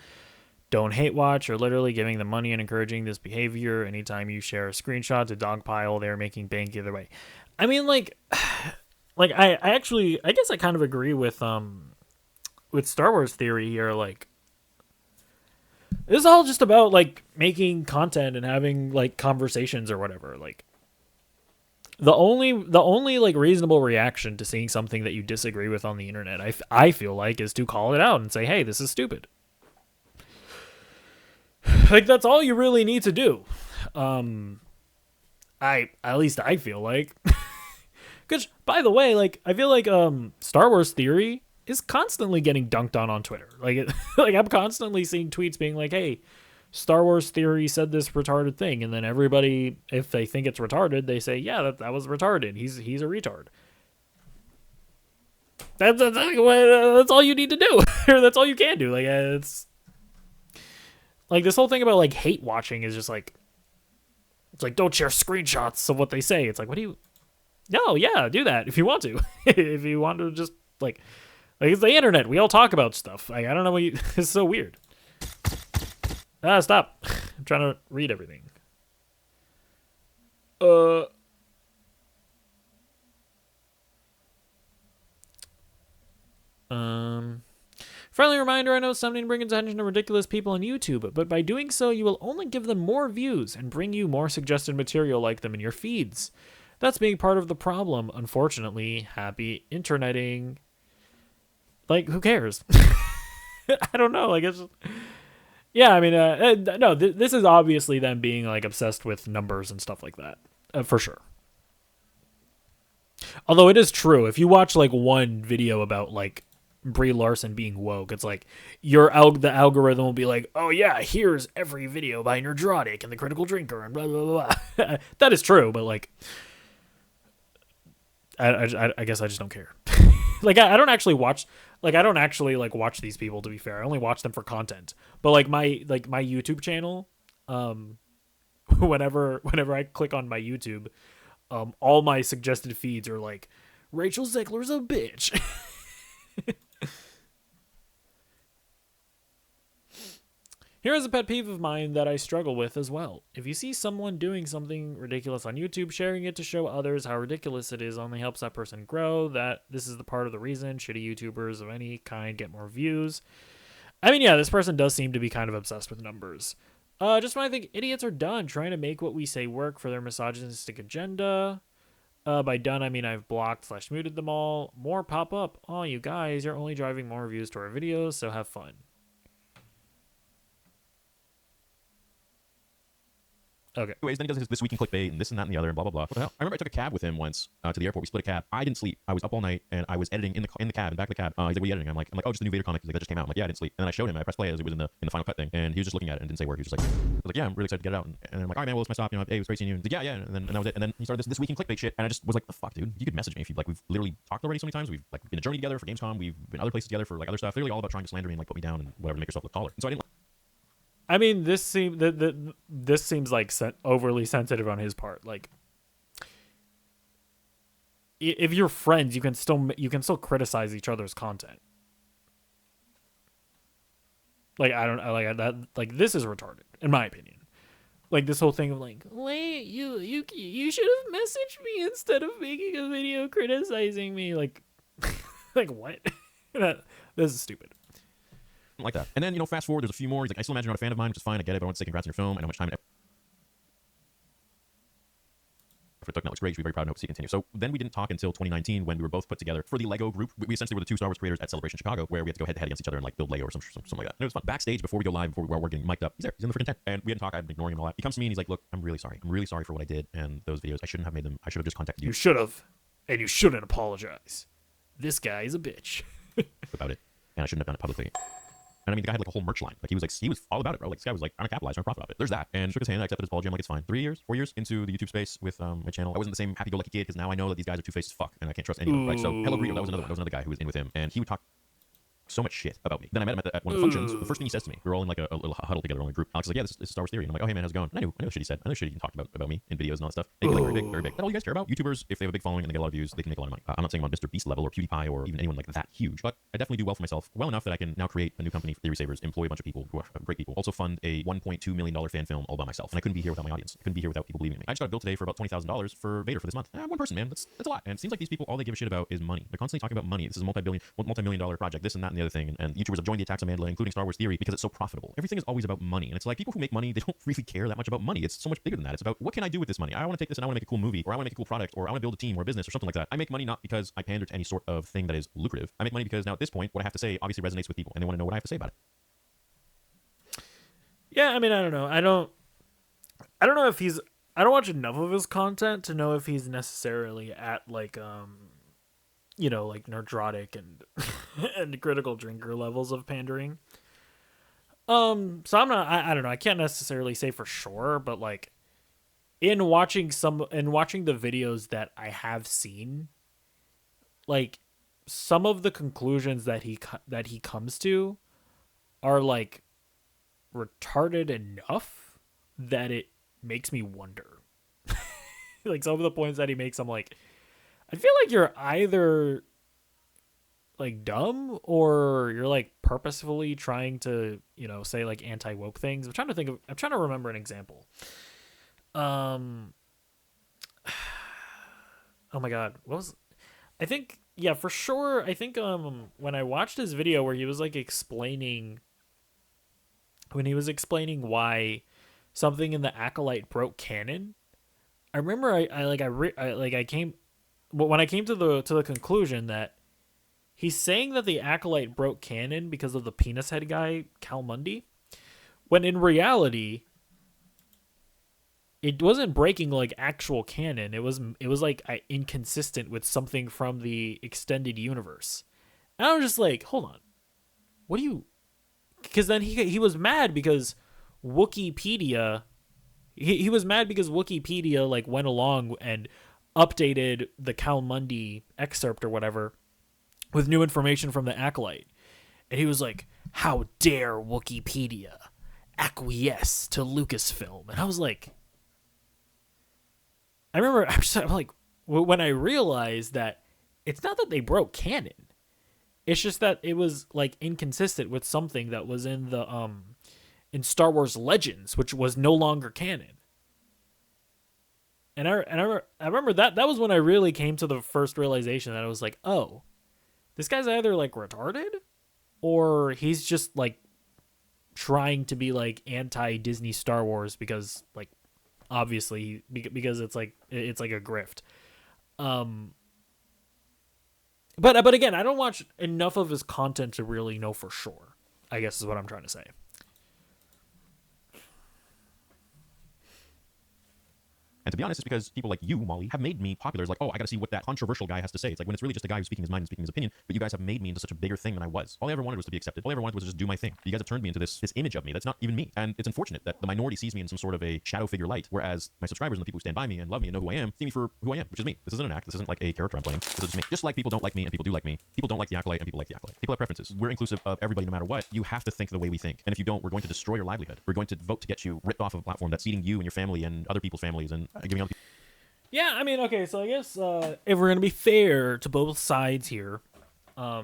Don't hate watch. Or literally giving them money and encouraging this behavior. Anytime you share a screenshot to dogpile, they're making bank either way. I mean, like I guess I kind of agree with Star Wars Theory here. Like, this is all just about like making content and having like conversations or whatever. Like, the only like reasonable reaction to seeing something that you disagree with on the internet, I feel like, is to call it out and say, hey, this is stupid. Like, that's all you really need to do. At least I feel like. Because, by the way, like, I feel like Star Wars Theory is constantly getting dunked on Twitter. Like, like, I'm constantly seeing tweets being like, hey, Star Wars Theory said this retarded thing. And then everybody, if they think it's retarded, they say, yeah, that was retarded. He's a retard. That's all you need to do. Or that's all you can do. Like, it's like this whole thing about like hate watching is just like, it's like, don't share screenshots of what they say. It's like, what do you? No, yeah, do that if you want to. If you want to just like it's the internet. We all talk about stuff. Like, I don't know what you. It's so weird. Stop. I'm trying to read everything. Friendly reminder, I know it's something to bring attention to ridiculous people on YouTube, but by doing so, you will only give them more views and bring you more suggested material like them in your feeds. That's being part of the problem, unfortunately. Happy interneting. Like, who cares? I don't know. Like, it's just... Yeah, I mean, no, this is obviously them being, like, obsessed with numbers and stuff like that. For sure. Although it is true, if you watch, like, one video about, like, Brie Larson being woke, it's like, the algorithm will be like, oh, yeah, here's every video by Nerdrotic and the Critical Drinker and blah, blah, blah, blah. That is true, but, like, I guess I just don't care. Like, I don't actually watch... Like, I don't actually, like, watch these people, to be fair. I only watch them for content. But, like, my YouTube channel, whenever I click on my YouTube, all my suggested feeds are like, Rachel Zegler's a bitch. Here is a pet peeve of mine that I struggle with as well. If you see someone doing something ridiculous on YouTube, sharing it to show others how ridiculous it is only helps that person grow. That this is the part of the reason shitty YouTubers of any kind get more views. I mean, yeah, this person does seem to be kind of obsessed with numbers. Just when I think idiots are done trying to make what we say work for their misogynistic agenda. By done, I mean I've blocked/muted them all. More pop up. Oh, you guys, you're only driving more views to our videos, so have fun. Okay. Anyways, then he does his This Week in Clickbait and this and that and the other and blah, blah, blah. What the hell? I remember I took a cab with him once to the airport. We split a cab. I didn't sleep. I was up all night and I was editing in the cab, in the back of the cab. He's like, what are you editing? I'm like, oh, just the new Vader comic. He's like, that just came out. I'm like, yeah, I didn't sleep. And then I showed him. I pressed play as it was in the final cut thing. And he was just looking at it and didn't say a word. He was just like, I was like, yeah, I'm really excited to get it out. And I'm like, all right, man, well, it's my stop. You know, hey, it was great seeing you. And he's like, yeah. And then that was it. And then he started this Week in Clickbait shit. And I just was like, the fuck, dude? You could message me if you like. We've literally talked already so many times. We've like been a journey together for Gamescom. We've been other places together for like other stuff. Literally all about trying to slander me and like put me down and whatever to make yourself look taller. And so I didn't. I mean, this seems like overly sensitive on his part. Like, if you're friends, you can still criticize each other's content. Like, I don't like that. Like, this is retarded, in my opinion. Like, this whole thing of like, wait, you should have messaged me instead of making a video criticizing me. Like, like what? This is stupid. Like that. And then, you know, fast forward, there's a few more. He's like, I still imagine you're not a fan of mine, which is fine. I get it. I want to say congrats on your film. I know how much time and effort it took. That looks great. You should be very proud and hope to see it continue. So then we didn't talk until 2019 when we were both put together for the Lego group. We essentially were the two Star Wars creators at Celebration Chicago, where we had to go head to head against each other and like build Lego or something like that. And it was fun. Backstage, before we go live, before we're getting mic'd up, he's there. He's in the freaking tent. And we didn't talk. I've been ignoring him all that. He comes to me and he's like, look, I'm really sorry. I'm really sorry for what I did and those videos. I shouldn't have made them. I should have just contacted you. You should have. And you shouldn't apologize. This guy is a bitch. About it. And I shouldn't have done it publicly. And I mean, the guy had like a whole merch line. Like he was all about it, bro. Like this guy was like, I'm gonna capitalize, I'm gonna profit off it. There's that. And shook his hand, I accepted his apology. I'm like, it's fine. 4 years into the YouTube space with my channel. I wasn't the same happy-go-lucky kid because now I know that these guys are two-faced as fuck and I can't trust anyone. Right? So Hello Greedo, that was another guy who was in with him, and he would talk so much shit about me. Then I met him at one of the functions. The first thing he says to me, we were all in like a little huddle together, only group. Alex is like, yeah, this is Star Wars Theory. And I'm like, oh hey man, how's it going? And I knew the shit he said. I know shit he talked about me in videos and all that stuff. And he'd be like, very big. That's all you guys care about. YouTubers, if they have a big following and they get a lot of views, they can make a lot of money. I'm not saying I'm on Mr. Beast level or PewDiePie or even anyone like that huge, but I definitely do well for myself, well enough that I can now create a new company, Theory Savers, employ a bunch of people who are great people, also fund a $1.2 million fan film all by myself. And I couldn't be here without my audience. I couldn't be here without people believing in me. I just got a bill today for about $20,000 for Vader for this month. One person, man, that's a lot. And it seems like these people, all they give a shit about is money. They're constantly talking about money. This is a multi-million dollar project, this and that and the other thing. And YouTubers have joined the attacks on Mandalay, including Star Wars Theory, because it's so profitable. Everything is always about money. And it's like people who make money, they don't really care that much about money. It's so much bigger than that. It's about what can I do with this money? I want to take this and I want to make a cool movie, or I want to make a cool product, or I want to build a team or a business or something like that. I make money not because I pander to any sort of thing that is lucrative. I make money because now at this point, what I have to say obviously resonates with people and they want to know what I have to say about it. Yeah, I mean, I don't know. I don't know if he's... I don't watch enough of his content to know if he's necessarily at like you know, like Nerdrotic and and Critical Drinker levels of pandering. So I'm not, I don't know, I can't necessarily say for sure, but like in watching the videos that I have seen, like some of the conclusions that he comes to are like retarded enough that it makes me wonder. Like some of the points that he makes, I'm like, I feel like you're either like dumb or you're like purposefully trying to, say like anti-woke things. I'm trying to remember an example. Oh my God. I think, yeah, for sure. I think, when I watched his video where he was like explaining why something in the Acolyte broke canon, I remember when I came to the conclusion that he's saying that the Acolyte broke canon because of the penis head guy, Cal Mundy, when in reality, it wasn't breaking like actual canon. It was like inconsistent with something from the extended universe. And I was just like, hold on, what do you? Because then he was mad because Wikipedia. He was mad because Wikipedia like went along and updated the Cal Mundy excerpt or whatever with new information from the Acolyte. And he was like, how dare Wikipedia acquiesce to Lucasfilm? And I was like, I remember I'm like, when I realized that it's not that they broke canon. It's just that it was like inconsistent with something that was in the in Star Wars Legends, which was no longer canon. And I remember that was when I really came to the first realization that I was like, oh, this guy's either like retarded or he's just like trying to be like anti-Disney Star Wars because like obviously because it's like a grift. But again, I don't watch enough of his content to really know for sure, I guess is what I'm trying to say. And to be honest, it's because people like you, Molly, have made me popular. It's like, oh, I gotta see what that controversial guy has to say. It's like when it's really just a guy who's speaking his mind and speaking his opinion, but you guys have made me into such a bigger thing than I was. All I ever wanted was to be accepted. All I ever wanted was to just do my thing. But you guys have turned me into this image of me that's not even me. And it's unfortunate that the minority sees me in some sort of a shadow figure light, whereas my subscribers and the people who stand by me and love me and know who I am, see me for who I am, which is me. This isn't an act. This isn't like a character I'm playing. This is just me. Just like people don't like me and people do like me. People don't like the Acolyte and people like the Acolyte. People have preferences. We're inclusive of everybody no matter what. You have to think the way we think. And if you don't, we're going to destroy your livelihood. We're going to vote to get you ripped off of a platform that's feeding you and your family and other people's families and giving other people. Yeah, I mean, okay, so I guess if we're going to be fair to both sides here, I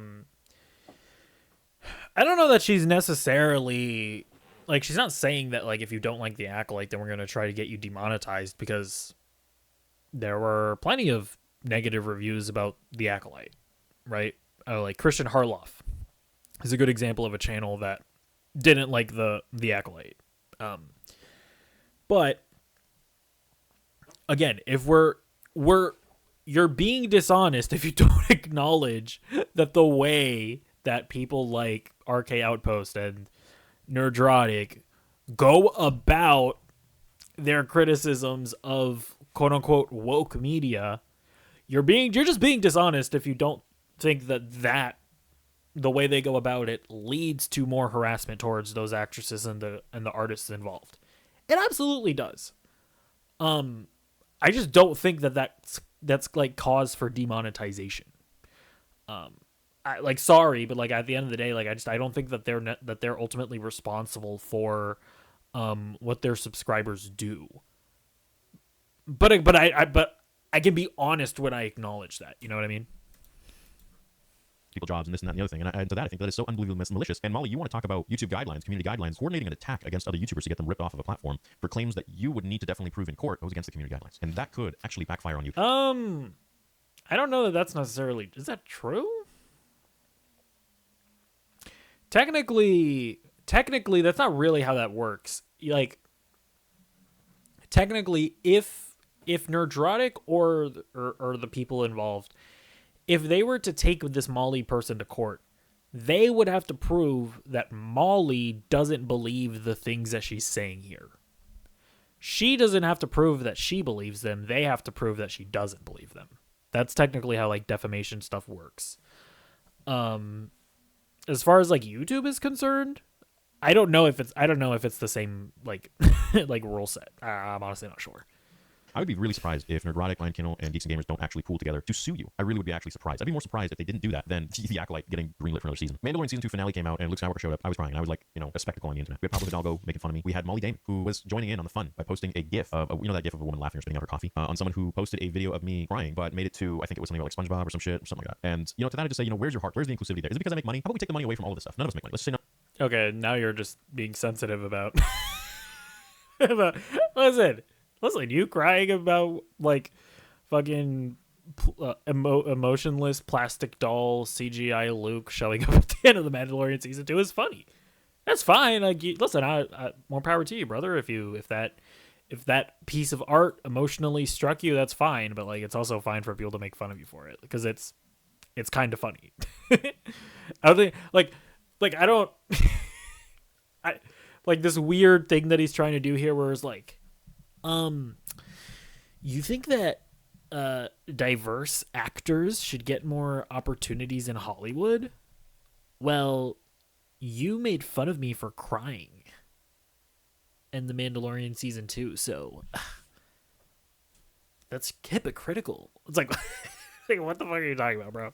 don't know that she's necessarily, like, she's not saying that, like, if you don't like the Acolyte, then we're going to try to get you demonetized, because there were plenty of negative reviews about the Acolyte, right? Like, Christian Harloff is a good example of a channel that didn't like the Acolyte. But again, if you're being dishonest if you don't acknowledge that the way that people like RK Outpost and Nerdrotic go about their criticisms of quote unquote woke media, you're just being dishonest if you don't think that the way they go about it leads to more harassment towards those actresses and the artists involved. It absolutely does. I just don't think that's like cause for demonetization. Sorry, but like at the end of the day, like I don't think that they're ultimately responsible for what their subscribers do. But I can be honest when I acknowledge that. You know what I mean? People jobs and this and that and the other thing. And to that, I think that is so unbelievably malicious. And Molly, you want to talk about YouTube guidelines, community guidelines, coordinating an attack against other YouTubers to get them ripped off of a platform for claims that you would need to definitely prove in court goes against the community guidelines. And that could actually backfire on you. I don't know that that's necessarily... Is that true? Technically, that's not really how that works. Like, technically, if Nerdrotic or the people involved, if they were to take this Molly person to court, they would have to prove that Molly doesn't believe the things that she's saying here. She doesn't have to prove that she believes them. They have to prove that she doesn't believe them. That's technically how like defamation stuff works. As far as like YouTube is concerned, I don't know if it's the same like like rule set. I'm honestly not sure. I would be really surprised if Nerdrotic, Lion Kennel, and Geeks and Gamers don't actually pool together to sue you. I really would be actually surprised. I'd be more surprised if they didn't do that than the Acolyte getting greenlit for another season. Mandalorian Season 2 finale came out, and Luke Skywalker showed up. I was crying. I was like, a spectacle on the internet. We had Pablo Hidalgo making fun of me. We had Molly Damon, who was joining in on the fun by posting a GIF of, that GIF of a woman laughing or spitting out her coffee, on someone who posted a video of me crying, but made it to, I think it was something about like SpongeBob or some shit, or something like that. And, to that I just say, where's your heart? Where's the inclusivity there? Is it because I make money? How about we take the money away from all of this stuff? None of us make money. Let's just say no. Okay, now you're just being sensitive about. Listen, you crying about like fucking emotionless plastic doll CGI Luke showing up at the end of the Mandalorian season 2 is funny. That's fine. Like, listen, I more power to you, brother. If that piece of art emotionally struck you, that's fine. But like, it's also fine for people to make fun of you for it because it's kind of funny. I don't think I don't. I like this weird thing that he's trying to do here, where it's like, you think that diverse actors should get more opportunities in Hollywood? Well, you made fun of me for crying in The Mandalorian Season 2, so that's hypocritical. It's like, what the fuck are you talking about, bro?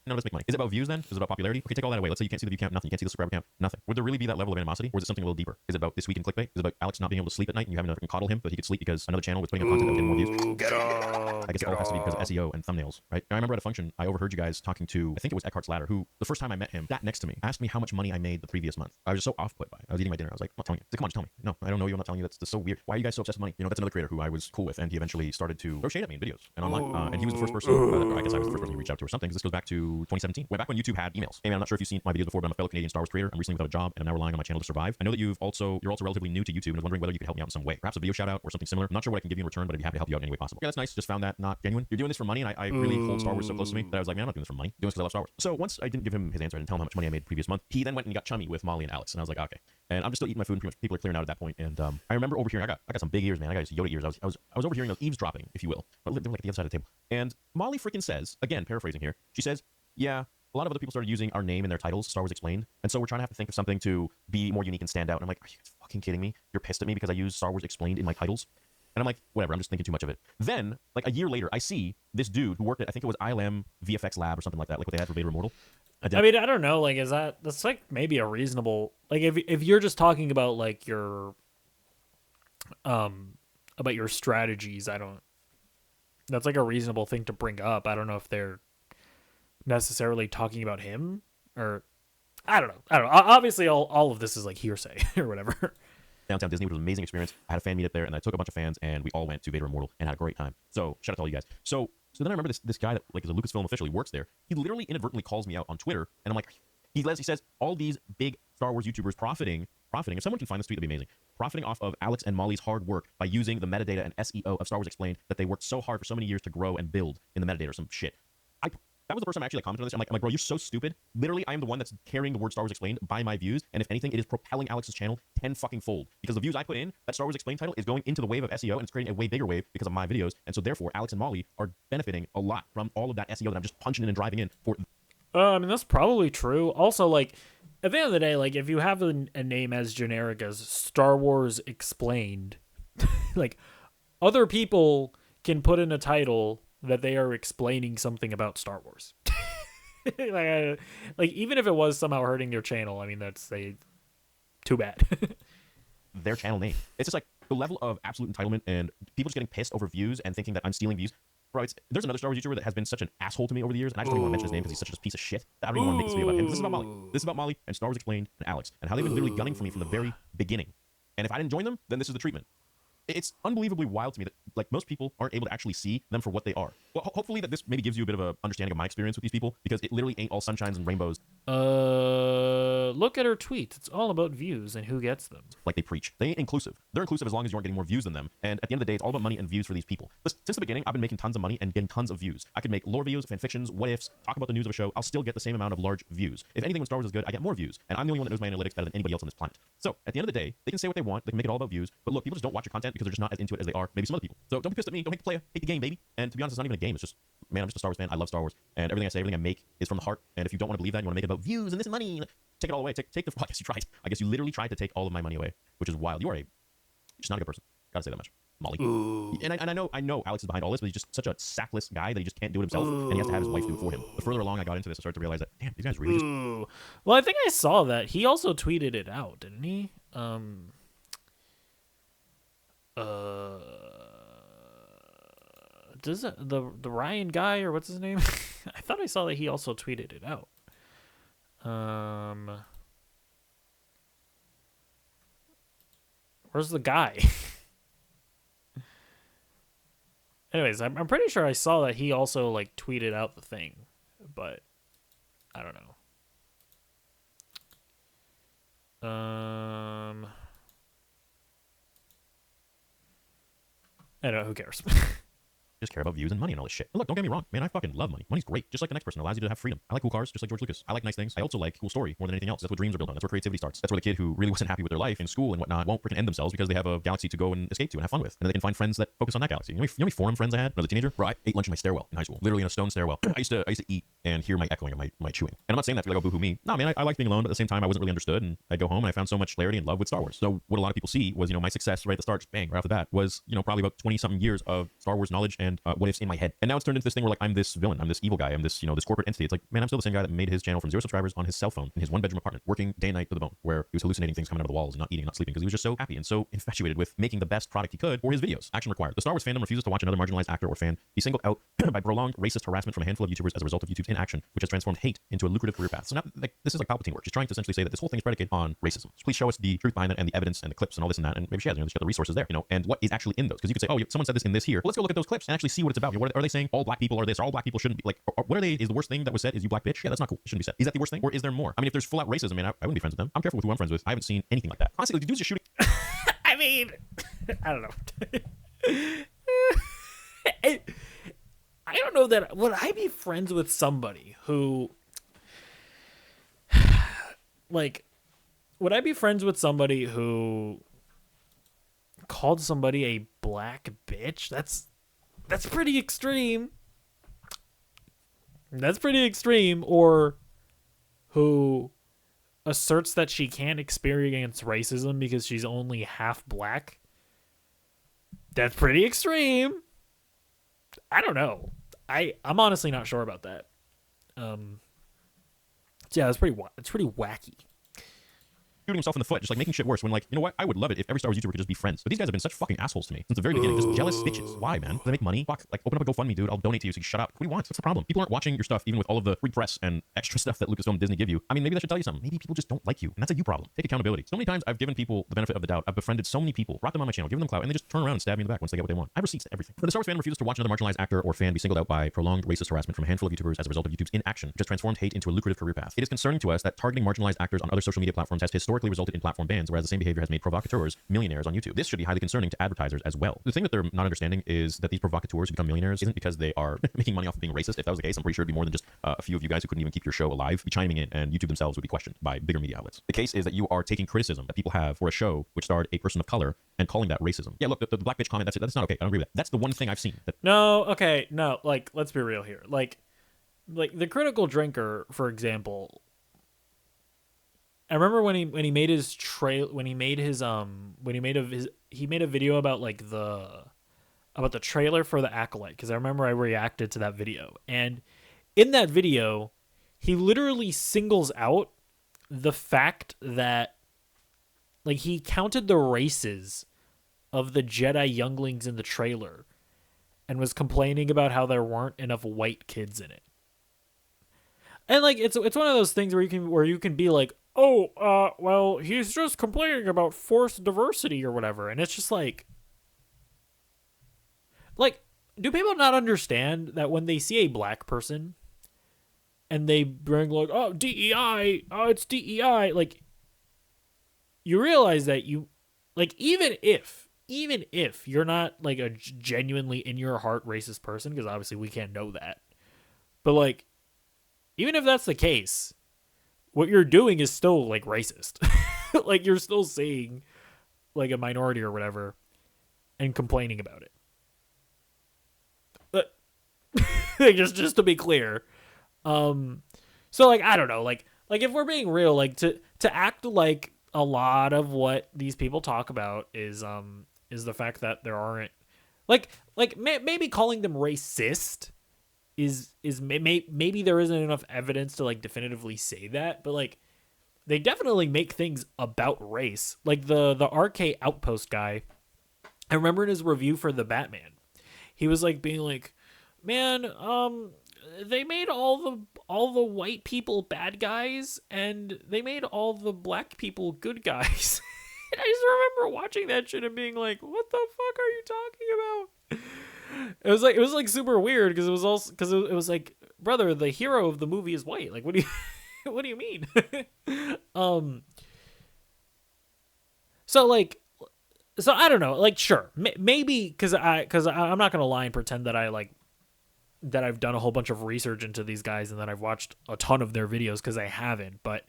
No, let's make money. Is it about views then? Is it about popularity? Okay, take all that away. Let's say you can't see the view count, nothing. You can't see the subscriber count, nothing. Would there really be that level of animosity, or is it something a little deeper? Is it about This Week in Clickbait? Is it about Alex not being able to sleep at night and you having to coddle him so that he could sleep because another channel was putting up content that was getting more views? Get up, I guess it all has to be because of SEO and thumbnails, right? I remember at a function, I overheard you guys talking to, I think it was Eckhart's Ladder, who, the first time I met him, sat next to me, asked me how much money I made the previous month. I was just so off-put by it. I was eating my dinner. I was like, I'm not telling you. He's like, come on, just tell me. No, I don't know you. I'm not telling you. That's so weird. Why are you guys so obsessed with money? That's another creator who I was cool with, and he eventually started to throw shade at me in videos and online. And he was the first person, or I guess I was the first person he reached out to or something, because this goes back to 2017, way back when YouTube had emails. Hey man, I'm not sure if you've seen my videos before, but I'm a fellow Canadian Star Wars creator. I'm recently without a job, and I'm now relying on my channel to survive. I know that you're also relatively new to YouTube, and I was wondering whether you could help me out in some way. Perhaps a video shout out or something similar. I'm not sure what I can give you in return, but I'd be happy to help you out in any way possible. Yeah, that's nice. Just found that not genuine. You're doing this for money, and I really hold Star Wars so close to me that I was like, man, I'm not doing this for money. I'm doing this because I love Star Wars. So once I didn't give him his answer, I didn't tell him how much money I made the previous month. He then went and got chummy with Molly and Alex, and I was like, okay. And I'm just still eating my food, and pretty much people are clearing out at that point. And I remember overhearing, I got some big ears, man. I got these Yoda ears. I was overhearing those eavesdropping, if you will. They were like at the other side of the table. And Molly freaking says, again, paraphrasing here, she says, yeah, a lot of other people started using our name in their titles, Star Wars Explained, and so we're trying to have to think of something to be more unique and stand out. And I'm like, are you fucking kidding me? You're pissed at me because I use Star Wars Explained in my titles? And I'm like, whatever, I'm just thinking too much of it. Then, like a year later, I see this dude who worked at, I think it was ILM VFX Lab or something like that, like what they had for Vader Immortal. I mean, I don't know, like, that's like maybe a reasonable, like, if you're just talking about like your strategies, that's like a reasonable thing to bring up. I don't know if they're necessarily talking about him, or I don't know. Obviously all of this is like hearsay or whatever. Downtown Disney, which was an amazing experience. I had a fan meet up there, and I took a bunch of fans, and we all went to Vader Immortal and had a great time. So shout out to all you guys. So then I remember this guy that like is a Lucasfilm official. He works there. He literally inadvertently calls me out on Twitter, and I'm like, he says all these big Star Wars YouTubers profiting. If someone can find this tweet, that'd be amazing. Profiting off of Alex and Molly's hard work by using the metadata and SEO of Star Wars Explained that they worked so hard for so many years to grow and build in the metadata or some shit. That was the first time I actually commented on this. I'm like, bro, you're so stupid. Literally, I am the one that's carrying the word Star Wars Explained by my views. And if anything, it is propelling Alex's channel 10 fucking fold. Because the views I put in, that Star Wars Explained title is going into the wave of SEO, and it's creating a way bigger wave because of my videos. And so therefore, Alex and Molly are benefiting a lot from all of that SEO that I'm just punching in and driving in for. I mean, that's probably true. Also, like, at the end of the day, like, if you have a name as generic as Star Wars Explained, like, other people can put in a title that they are explaining something about Star Wars. like even if it was somehow hurting your channel, I mean, that's too bad. Their channel name. It's just like the level of absolute entitlement and people just getting pissed over views and thinking that I'm stealing views. Bro, there's another Star Wars YouTuber that has been such an asshole to me over the years, and I just don't even want to mention his name because he's such a piece of shit that I don't even want to make this video about him. This is about Molly. This is about Molly and Star Wars Explained and Alex and how they've been literally gunning for me from the very beginning. And if I didn't join them, then this is the treatment. It's unbelievably wild to me that like most people aren't able to actually see them for what they are. Well, hopefully that this maybe gives you a bit of a understanding of my experience with these people, because it literally ain't all sunshines and rainbows. Look at her tweets. It's all about views and who gets them. Like they preach. They ain't inclusive. They're inclusive as long as you aren't getting more views than them. And at the end of the day, it's all about money and views for these people. Since the beginning, I've been making tons of money and getting tons of views. I could make lore videos, fan fictions, what ifs, talk about the news of a show. I'll still get the same amount of large views. If anything, when Star Wars is good, I get more views. And I'm the only one that knows my analytics better than anybody else on this planet. So at the end of the day, they can say what they want. They can make it all about views. But look, people just don't watch your content because they're just not as into it as they are maybe some other people. So don't be pissed at me. Don't hate the player. Hate the game, baby. And to be honest, it's not even a game. It's just, man, I'm just a Star Wars fan. I love Star Wars. And everything I say, everything I make is from the heart. And if you don't want to believe that, you want to make it about views and this and money, take it all away. Take the, well, I guess you tried. I guess you literally tried to take all of my money away, which is wild. You're just not a good person. Gotta say that much. Molly. And I know Alex is behind all this, but he's just such a sackless guy that he just can't do it himself, and he has to have his wife do it for him. The further along I got into this, I started to realize that, damn, these guys really just... Well, I think I saw that. He also tweeted it out, didn't he? Does the Ryan guy, or what's his name? I thought I saw that he also tweeted it out. Where's the guy? Anyways, I'm pretty sure I saw that he also like tweeted out the thing, but I don't know. I don't know, who cares? just care about views and money and all this shit. And look, don't get me wrong, man, I fucking love money. Money's great. Just like the next person, it allows you to have freedom. I like cool cars, just like George Lucas. I like nice things. I also like cool story more than anything else. That's what dreams are built on. That's where creativity starts. That's where the kid who really wasn't happy with their life in school and whatnot won't freaking end themselves because they have a galaxy to go and escape to and have fun with. And then they can find friends that focus on that galaxy. You know how many forum friends I had when I was a teenager? Bro, I ate lunch in my stairwell in high school. Literally in a stone stairwell. I used to eat and hear my echoing of my chewing. And I'm not saying that to be like, oh, boo-hoo me. Nah, man, I like being alone, but at the same time, I wasn't really understood. And I'd go home and I found so much clarity and love with Star Wars. So what a lot of people see was, my success right at the start, just bang, right off the bat, was, probably about 20-something years of Star Wars knowledge and what ifs in my head. And now it's turned into this thing where, like, I'm this villain, I'm this evil guy, I'm this, this corporate entity. It's like, man, I'm still the same guy that made his channel from 0 subscribers on his cell phone in his 1-bedroom apartment, working day and night to the bone, where he was hallucinating things coming out of the walls and not eating, not sleeping, because he was just so happy and so infatuated with making the best product he could for his videos. Action required. The Star Wars fandom refuses to watch another marginalized actor or fan be singled out by prolonged racist harassment from a handful of YouTubers as a result of YouTube's inaction, which has transformed hate into a lucrative career path. So now, this is like Palpatine work. She's trying to essentially say that this whole thing is predicated on racism. So please show us the truth behind it and the evidence and the clips and all this and that. And maybe she has, she's got the resources there, and what is actually in those. Because you could say, oh, someone said this in this here. Well, let's go look at those clips and actually see what it's about. What are they saying? All black people are this, or all black people shouldn't be, like, or what are they? Is the worst thing that was said is you black bitch? Yeah, that's not cool. It shouldn't be said. Is that the worst thing? Or is there more? I mean, if there's full out racism, man, I wouldn't be friends with them. I'm careful with who I'm friends with. I haven't seen anything like that. Honestly, the dude's just shooting. I mean, I don't know. I don't know that, would I be friends with somebody who, like, would I be friends with somebody who called somebody a black bitch? That's pretty extreme. That's pretty extreme. Or who asserts that she can't experience racism because she's only half black. That's pretty extreme. I don't know. I'm honestly not sure about that. Yeah, it's pretty wacky. Shooting himself in the foot, just like making shit worse. When, like, you know what? I would love it if every Star Wars YouTuber could just be friends. But these guys have been such fucking assholes to me since the very beginning. Just jealous bitches. Why, man? Do they make money? Fuck. Like, open up a GoFundMe, dude. I'll donate to you. So you shut up. What do you want? What's the problem? People aren't watching your stuff, even with all of the free press and extra stuff that Lucasfilm and Disney give you. I mean, maybe that should tell you something. Maybe people just don't like you, and that's a you problem. Take accountability. So many times I've given people the benefit of the doubt. I've befriended so many people, brought them on my channel, given them clout, and they just turn around and stab me in the back once they get what they want. I have receipts to everything. But the Star Wars fan refuses to watch another marginalized actor or fan be singled out by prolonged racist harassment from a handful of YouTubers as a result of YouTube's inaction, which has transformed hate into a lucrative career path. It is concerning to us that targeting marginalized actors on other social media platforms has historically resulted in platform bans, whereas the same behavior has made provocateurs millionaires on YouTube. This should be highly concerning to advertisers as well. The thing that they're not understanding is that these provocateurs who become millionaires isn't because they are making money off of being racist. If that was the case, I'm pretty sure it'd be more than just a few of you guys who couldn't even keep your show alive be chiming in, and YouTube themselves would be questioned by bigger media outlets. The case is that you are taking criticism that people have for a show which starred a person of color and calling that racism. Yeah, look, the black bitch comment, that's not okay. I don't agree with that. That's the one thing I've seen. No, okay, no, like, let's be real here. Like the Critical Drinker, for example, I remember when he made his he made a video about like the trailer for the Acolyte, because I remember I reacted to that video, and in that video he literally singles out the fact that, like, he counted the races of the Jedi younglings in the trailer and was complaining about how there weren't enough white kids in it. And like it's one of those things where you can be like, oh, well, he's just complaining about forced diversity or whatever. And it's just like, do people not understand that when they see a black person and they bring like, oh, DEI, oh, it's DEI, like, you realize that you, like, even if you're not like a genuinely in your heart racist person, because obviously we can't know that, but like, even if that's the case, what you're doing is still like racist. Like, you're still seeing like a minority or whatever and complaining about it. But just to be clear. So like, I don't know, like if we're being real, like to act like a lot of what these people talk about is is the fact that there aren't maybe calling them racist is maybe there isn't enough evidence to like definitively say that, but like they definitely make things about race. Like the RK Outpost guy, I remember in his review for the Batman, he was like being like, man, they made all the white people bad guys and they made all the black people good guys. And I just remember watching that shit and being like, what the fuck are you talking about? It was like super weird because it was like, brother, the hero of the movie is white. Like, what do you what do you mean? So I don't know. Like, sure, maybe because I'm not gonna lie and pretend that that I've done a whole bunch of research into these guys and that I've watched a ton of their videos, because I haven't. But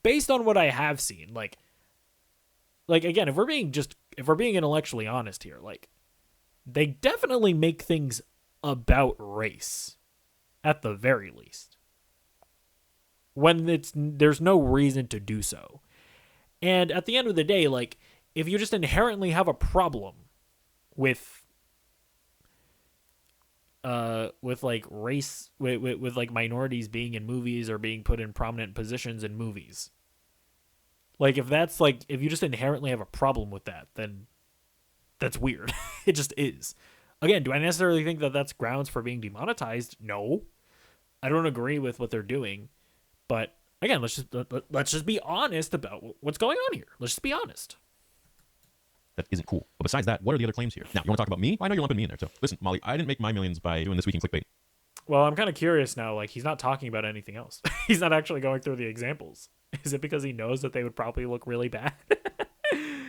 based on what I have seen, like again, if we're being intellectually honest here, like they definitely make things about race, at the very least, when there's no reason to do so. And at the end of the day, like, if you just inherently have a problem with like race, with like minorities being in movies or being put in prominent positions in movies, like if you just inherently have a problem with that, then that's weird. It just is. Again, do I necessarily think that that's grounds for being demonetized? No, I don't agree with what they're doing, but again, let's just be honest about what's going on here. Let's just be honest. That isn't cool. But besides that, what are the other claims here? Now, you want to talk about me? I know you're lumping me in there. So listen, Molly, I didn't make my millions by doing This Week in Clickbait. Well, I'm kind of curious now. Like, he's not talking about anything else. He's not actually going through the examples. Is it because he knows that they would probably look really bad?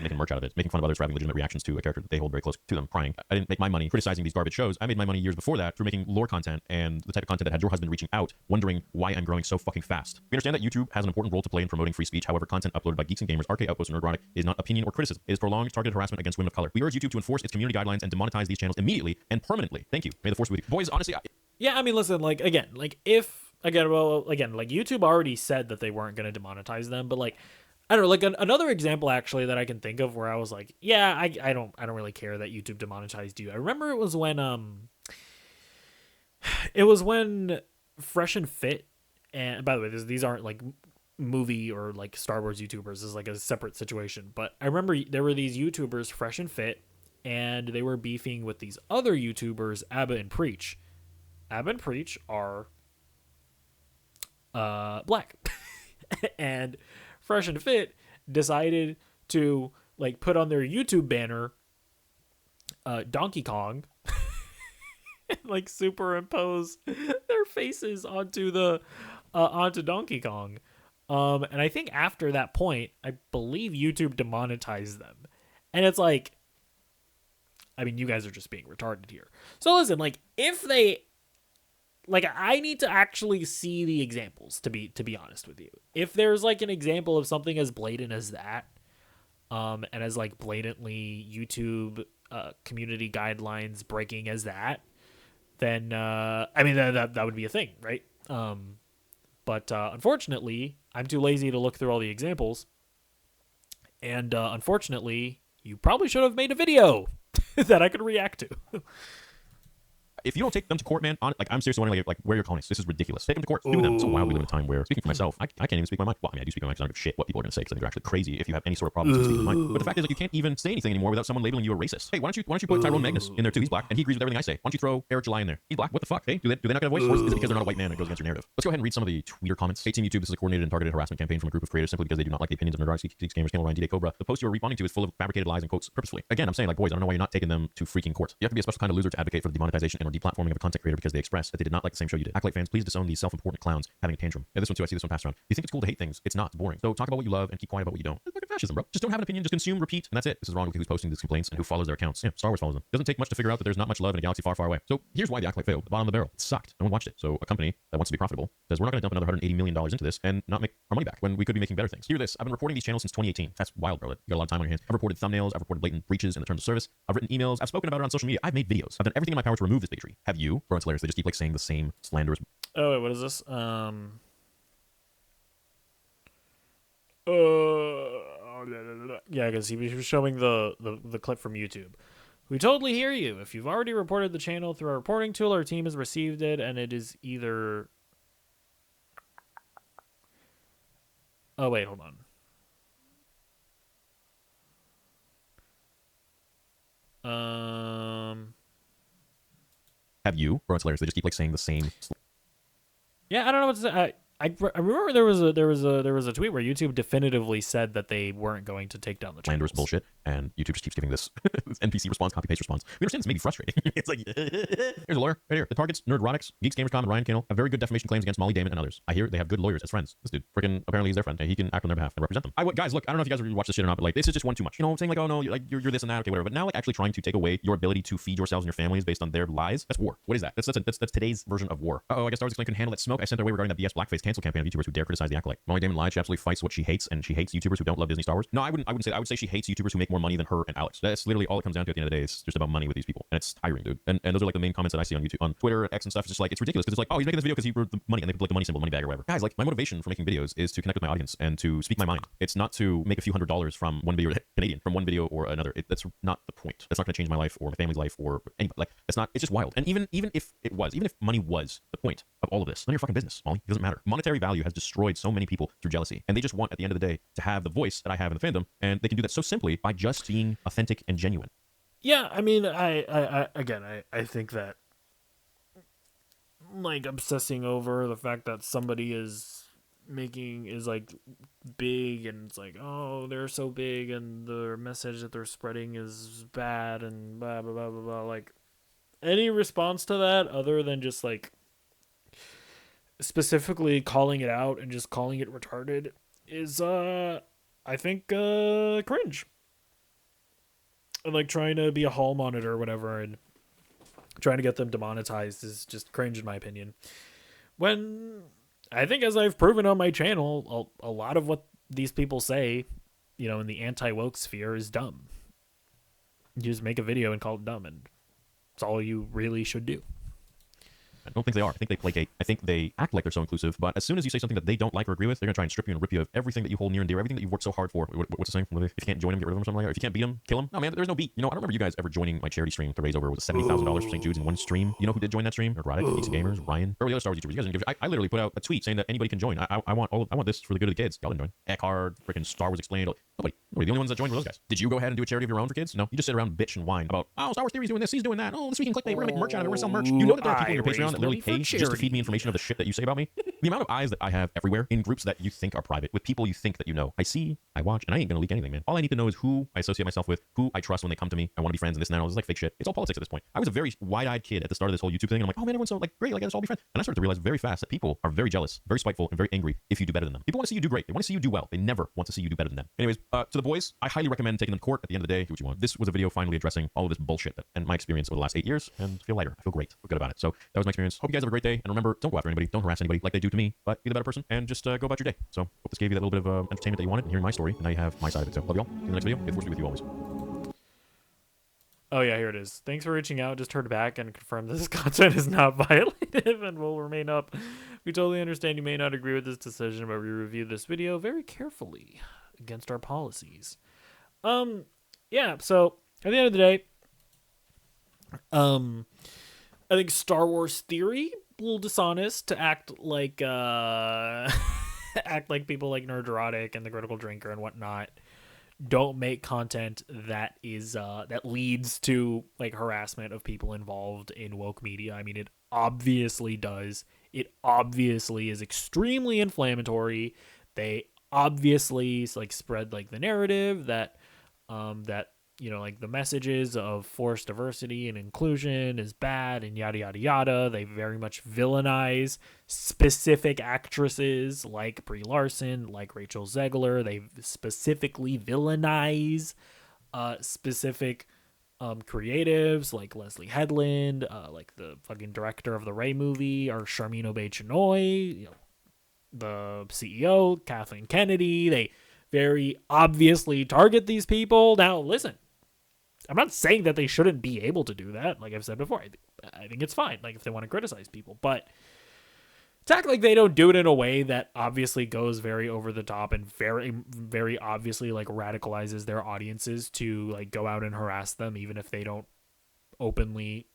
Making merch out of it, making fun of others for having legitimate reactions to a character that they hold very close to them, crying. I didn't make my money criticizing these garbage shows. I made my money years before that through making lore content and the type of content that had your husband reaching out, wondering why I'm growing so fucking fast. We understand that YouTube has an important role to play in promoting free speech. However, content uploaded by geeks and gamers, RK Outpost, and Nerdrotic is not opinion or criticism. It is prolonged, targeted harassment against women of color. We urge YouTube to enforce its community guidelines and demonetize these channels immediately and permanently. Thank you. May the force be with you. Boys, honestly, yeah, I mean, listen, like, again, like, like, YouTube already said that they weren't going to demonetize them, but, like, I don't know, like, another example, actually, that I can think of where I was like, yeah, I don't really care that YouTube demonetized you. I remember it was when Fresh and Fit, and, by the way, these aren't, like, movie or, like, Star Wars YouTubers. This is, like, a separate situation, but I remember there were these YouTubers, Fresh and Fit, and they were beefing with these other YouTubers, Abba and Preach. Abba and Preach are black. And Fresh and Fit decided to, like, put on their YouTube banner Donkey Kong and, like, superimpose their faces onto Donkey Kong. And I think after that point, I believe YouTube demonetized them. And it's like, I mean, you guys are just being retarded here. So listen, like, if they, like, I need to actually see the examples, to be honest with you. If there's, like, an example of something as blatant as that, and as, like, blatantly YouTube community guidelines breaking as that, then I mean, that would be a thing, right? But unfortunately, I'm too lazy to look through all the examples, and unfortunately, you probably should have made a video that I could react to. If you don't take them to court, man, like, I'm seriously wondering, like, where you're calling this. This is ridiculous. Take them to court. Do them. So while we live in a time where, speaking for myself, I can't even speak my mind. Well, I mean, I do speak my mind because I don't give a shit what people are going to say, because I think they're actually crazy if you have any sort of problem with speaking your mind. But the fact is, like, you can't even say anything anymore without someone labeling you a racist. Hey, why don't you put Tyrone Magnus in there too? He's black, and he agrees with everything I say. Why don't you throw Eric July in there? He's black. What the fuck? Hey, do they not get a voice? Or is it because they're not a white man that goes against your narrative? Let's go ahead and read some of the Twitter comments. Hey, Team YouTube, this is a coordinated and targeted harassment campaign from a group of creators simply because they do not like the opinions of Nerdrotic, Geeks Gamers, Channel Ryan, D-Day Cobra. The post you are responding to is full of fabricated lies and quotes purposefully. Again, I'm saying, like, boys, I don't know why you're not taking them to freaking court. You have to be a special kind of loser to advocate for the demonetization and or deplatforming of a content creator because they express that they did not like the same show you did. Acolyte fans, please disown these self-important clowns having a tantrum. Yeah, this one too, I see this one passed around. You think it's cool to hate things? It's not. It's boring. So talk about what you love and keep quiet about what you don't. It's fucking fascism, bro. Just don't have an opinion, just consume, repeat, and that's it. This is wrong with who's posting these complaints and who follows their accounts. Yeah, Star Wars follows them. Doesn't take much to figure out that there's not much love in a galaxy far, far away. So here's why the Acolyte failed. The bottom of the barrel. It sucked. No one watched it. So a company that wants to be profitable says we're not going to dump another $180 million into this and not make our money back when we could be making better things. Hear this. I've been reporting these channels since 2018. That's wild, bro. You got a lot of time on your hands. I've reported thumbnails. I've reported blatant breaches in the terms of service. I've written emails. I've spoken about it on social media. I've made videos. I've done everything in my power to remove this bigotry. Have you? Bro, it's hilarious. They just keep, like, saying the same slanderous. Oh, wait, what is this? Yeah, because he was showing the clip from YouTube. We totally hear you. If you've already reported the channel through our reporting tool, our team has received it, and it is either... Oh, wait, hold on. Have you? Bro, it's hilarious. They just keep like saying the same. Yeah, I don't know what to say. I remember there was a tweet where YouTube definitively said that they weren't going to take down the channels. Slanderous bullshit, and YouTube just keeps giving this, this NPC response, copy paste response. We understand it's maybe frustrating. It's like, here's a lawyer right here. The targets, Nerdrotics, Geeks, Gamers.com, and Ryan Cannell have very good defamation claims against Molly Damon and others. I hear they have good lawyers as friends. This dude, freaking, apparently he's their friend, and he can act on their behalf and represent them. Guys, look, I don't know if you guys really watch this shit or not, but like, this is just one too much. You know, saying like, oh no, like you're this and that, okay, whatever. But now like actually trying to take away your ability to feed yourselves and your families based on their lies. That's war. What is that? That's today's version of war. Oh, I guess Star Wars couldn't handle that smoke I sent their way regarding that BS blackface cancel campaign of YouTubers who dare criticize the Acolyte. Molly Damon lied. She absolutely fights what she hates, and she hates YouTubers who don't love Disney Star Wars. No, I wouldn't say that. I would say she hates YouTubers who make more money than her and Alex. That's literally all it comes down to at the end of the day. It's just about money with these people, and it's tiring, dude. And those are like the main comments that I see on YouTube, on Twitter, X, and stuff. It's just like, it's ridiculous because it's like, oh, he's making this video because he wrote the money, and they put like the money symbol, money bag or whatever. Guys, like my motivation for making videos is to connect with my audience and to speak my mind. It's not to make a few $100s from one video, Canadian, from one video or another. That's not the point. That's not going to change my life or my family's life or anybody. Like, that's not. It's just wild. And even if it was, even if money was the point of all of this, none of your fucking business, Molly. It doesn't matter. Monetary value has destroyed so many people through jealousy, and they just want at the end of the day to have the voice that I have in the fandom, and they can do that so simply by just being authentic and genuine. Yeah, I mean, I think that like obsessing over the fact that somebody is like big, and it's like, oh, they're so big and the message that they're spreading is bad and blah blah blah blah blah. Like, any response to that other than just like specifically calling it out and just calling it retarded is I think cringe. And like trying to be a hall monitor or whatever and trying to get them demonetized is just cringe in my opinion. When I think, as I've proven on my channel, a lot of what these people say, you know, in the anti-woke sphere is dumb. You just make a video and call it dumb, and it's all you really should do. I don't think they are. I think they placate. I think they act like they're so inclusive, but as soon as you say something that they don't like or agree with, they're going to try and strip you and rip you of everything that you hold near and dear, everything that you've worked so hard for. What's the saying? If you can't join them, get rid of them, or something like that. Or if you can't beat them, kill them. No, man, there's no beat. You know, I don't remember you guys ever joining my charity stream to raise over, was it $70,000 for St. Jude's in one stream? You know who did join that stream? Erotic, Geeks Gamers, Ryan, or the other Star Wars YouTubers. You guys didn't give. I literally put out a tweet saying that anybody can join. I want this for the good of the kids. Y'all didn't join. Eckhard, freaking Star Wars Explained. Nobody. The only ones that joined were those guys. Did you go ahead and do a charity of your own for kids? No, you just sit around and bitch and whine about, oh, Star Wars Theory's doing this, he's doing that. Oh, this week in clickbait, we're gonna make merch out of it, we're gonna sell merch. You know that there are people on your Patreon that literally pay just to feed me information of the shit that you say about me. The amount of eyes that I have everywhere in groups that you think are private, with people you think that you know. I see, I watch, and I ain't gonna leak anything, man. All I need to know is who I associate myself with, who I trust when they come to me. I want to be friends and this and that. All this like fake shit. It's all politics at this point. I was a very wide-eyed kid at the start of this whole YouTube thing, and I'm like, oh man, everyone's so like great, like let's all be friends. And I started to realize very fast that people are very jealous, very spiteful, and very angry if you do better than them. People want to see you do great. They want to see you do well. They never want to see you do better than them. Anyways, to the boys, I highly recommend taking them to court. At the end of the day, do what you want. This was a video finally addressing all of this bullshit and my experience over the last 8 years, and I feel lighter. I feel great. I feel good about it. So that was my experience. Hope you guys have a great day, and remember, don't go after anybody, don't harass anybody like they do to me, but be the better person and just go about your day. So hope this gave you that little bit of entertainment that you wanted, and hearing my story, and now you have my side of it. So love y'all. See you in the next video. May the force be with you always. Oh yeah, here it is. Thanks for reaching out. Just heard back and confirmed this content is not violative and will remain up. We totally understand you may not agree with this decision, but we reviewed this video very carefully against our policies. Yeah, so at the end of the day, I think Star Wars Theory, a little dishonest to act like act like people like Nerdrotic and the Critical Drinker and whatnot don't make content that is that leads to like harassment of people involved in woke media. I mean, it obviously does. It obviously is extremely inflammatory. They obviously like spread like the narrative that that, you know, like the messages of forced diversity and inclusion is bad and yada yada yada. They very much villainize specific actresses like Brie Larson, like Rachel Zegler. They specifically villainize specific creatives like Leslie Headland, like the fucking director of the Rey movie, or Charmin Obey-Chinoy, you know, the CEO, Kathleen Kennedy. They very obviously target these people. Now, listen, I'm not saying that they shouldn't be able to do that. Like I've said before, I think it's fine. Like if they want to criticize people, but to act like they don't do it in a way that obviously goes very over the top and very, very obviously like radicalizes their audiences to like go out and harass them, even if they don't openly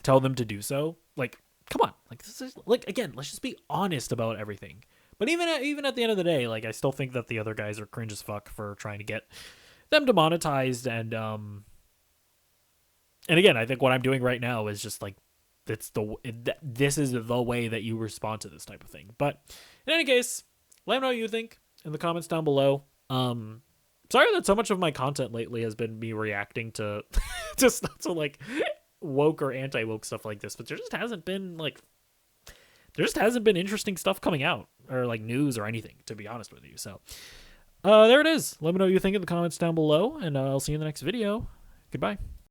tell them to do so. Like, come on, like this is like, again, let's just be honest about everything. But even at the end of the day, like I still think that the other guys are cringe as fuck for trying to get them demonetized. And again, I think what I'm doing right now is just like this is the way that you respond to this type of thing. But in any case, let me know what you think in the comments down below. Sorry that so much of my content lately has been me reacting to just not so like woke or anti-woke stuff like this, but there just hasn't been interesting stuff coming out or like news or anything, to be honest with you. So there it is. Let me know what you think in the comments down below, and I'll see you in the next video. Goodbye.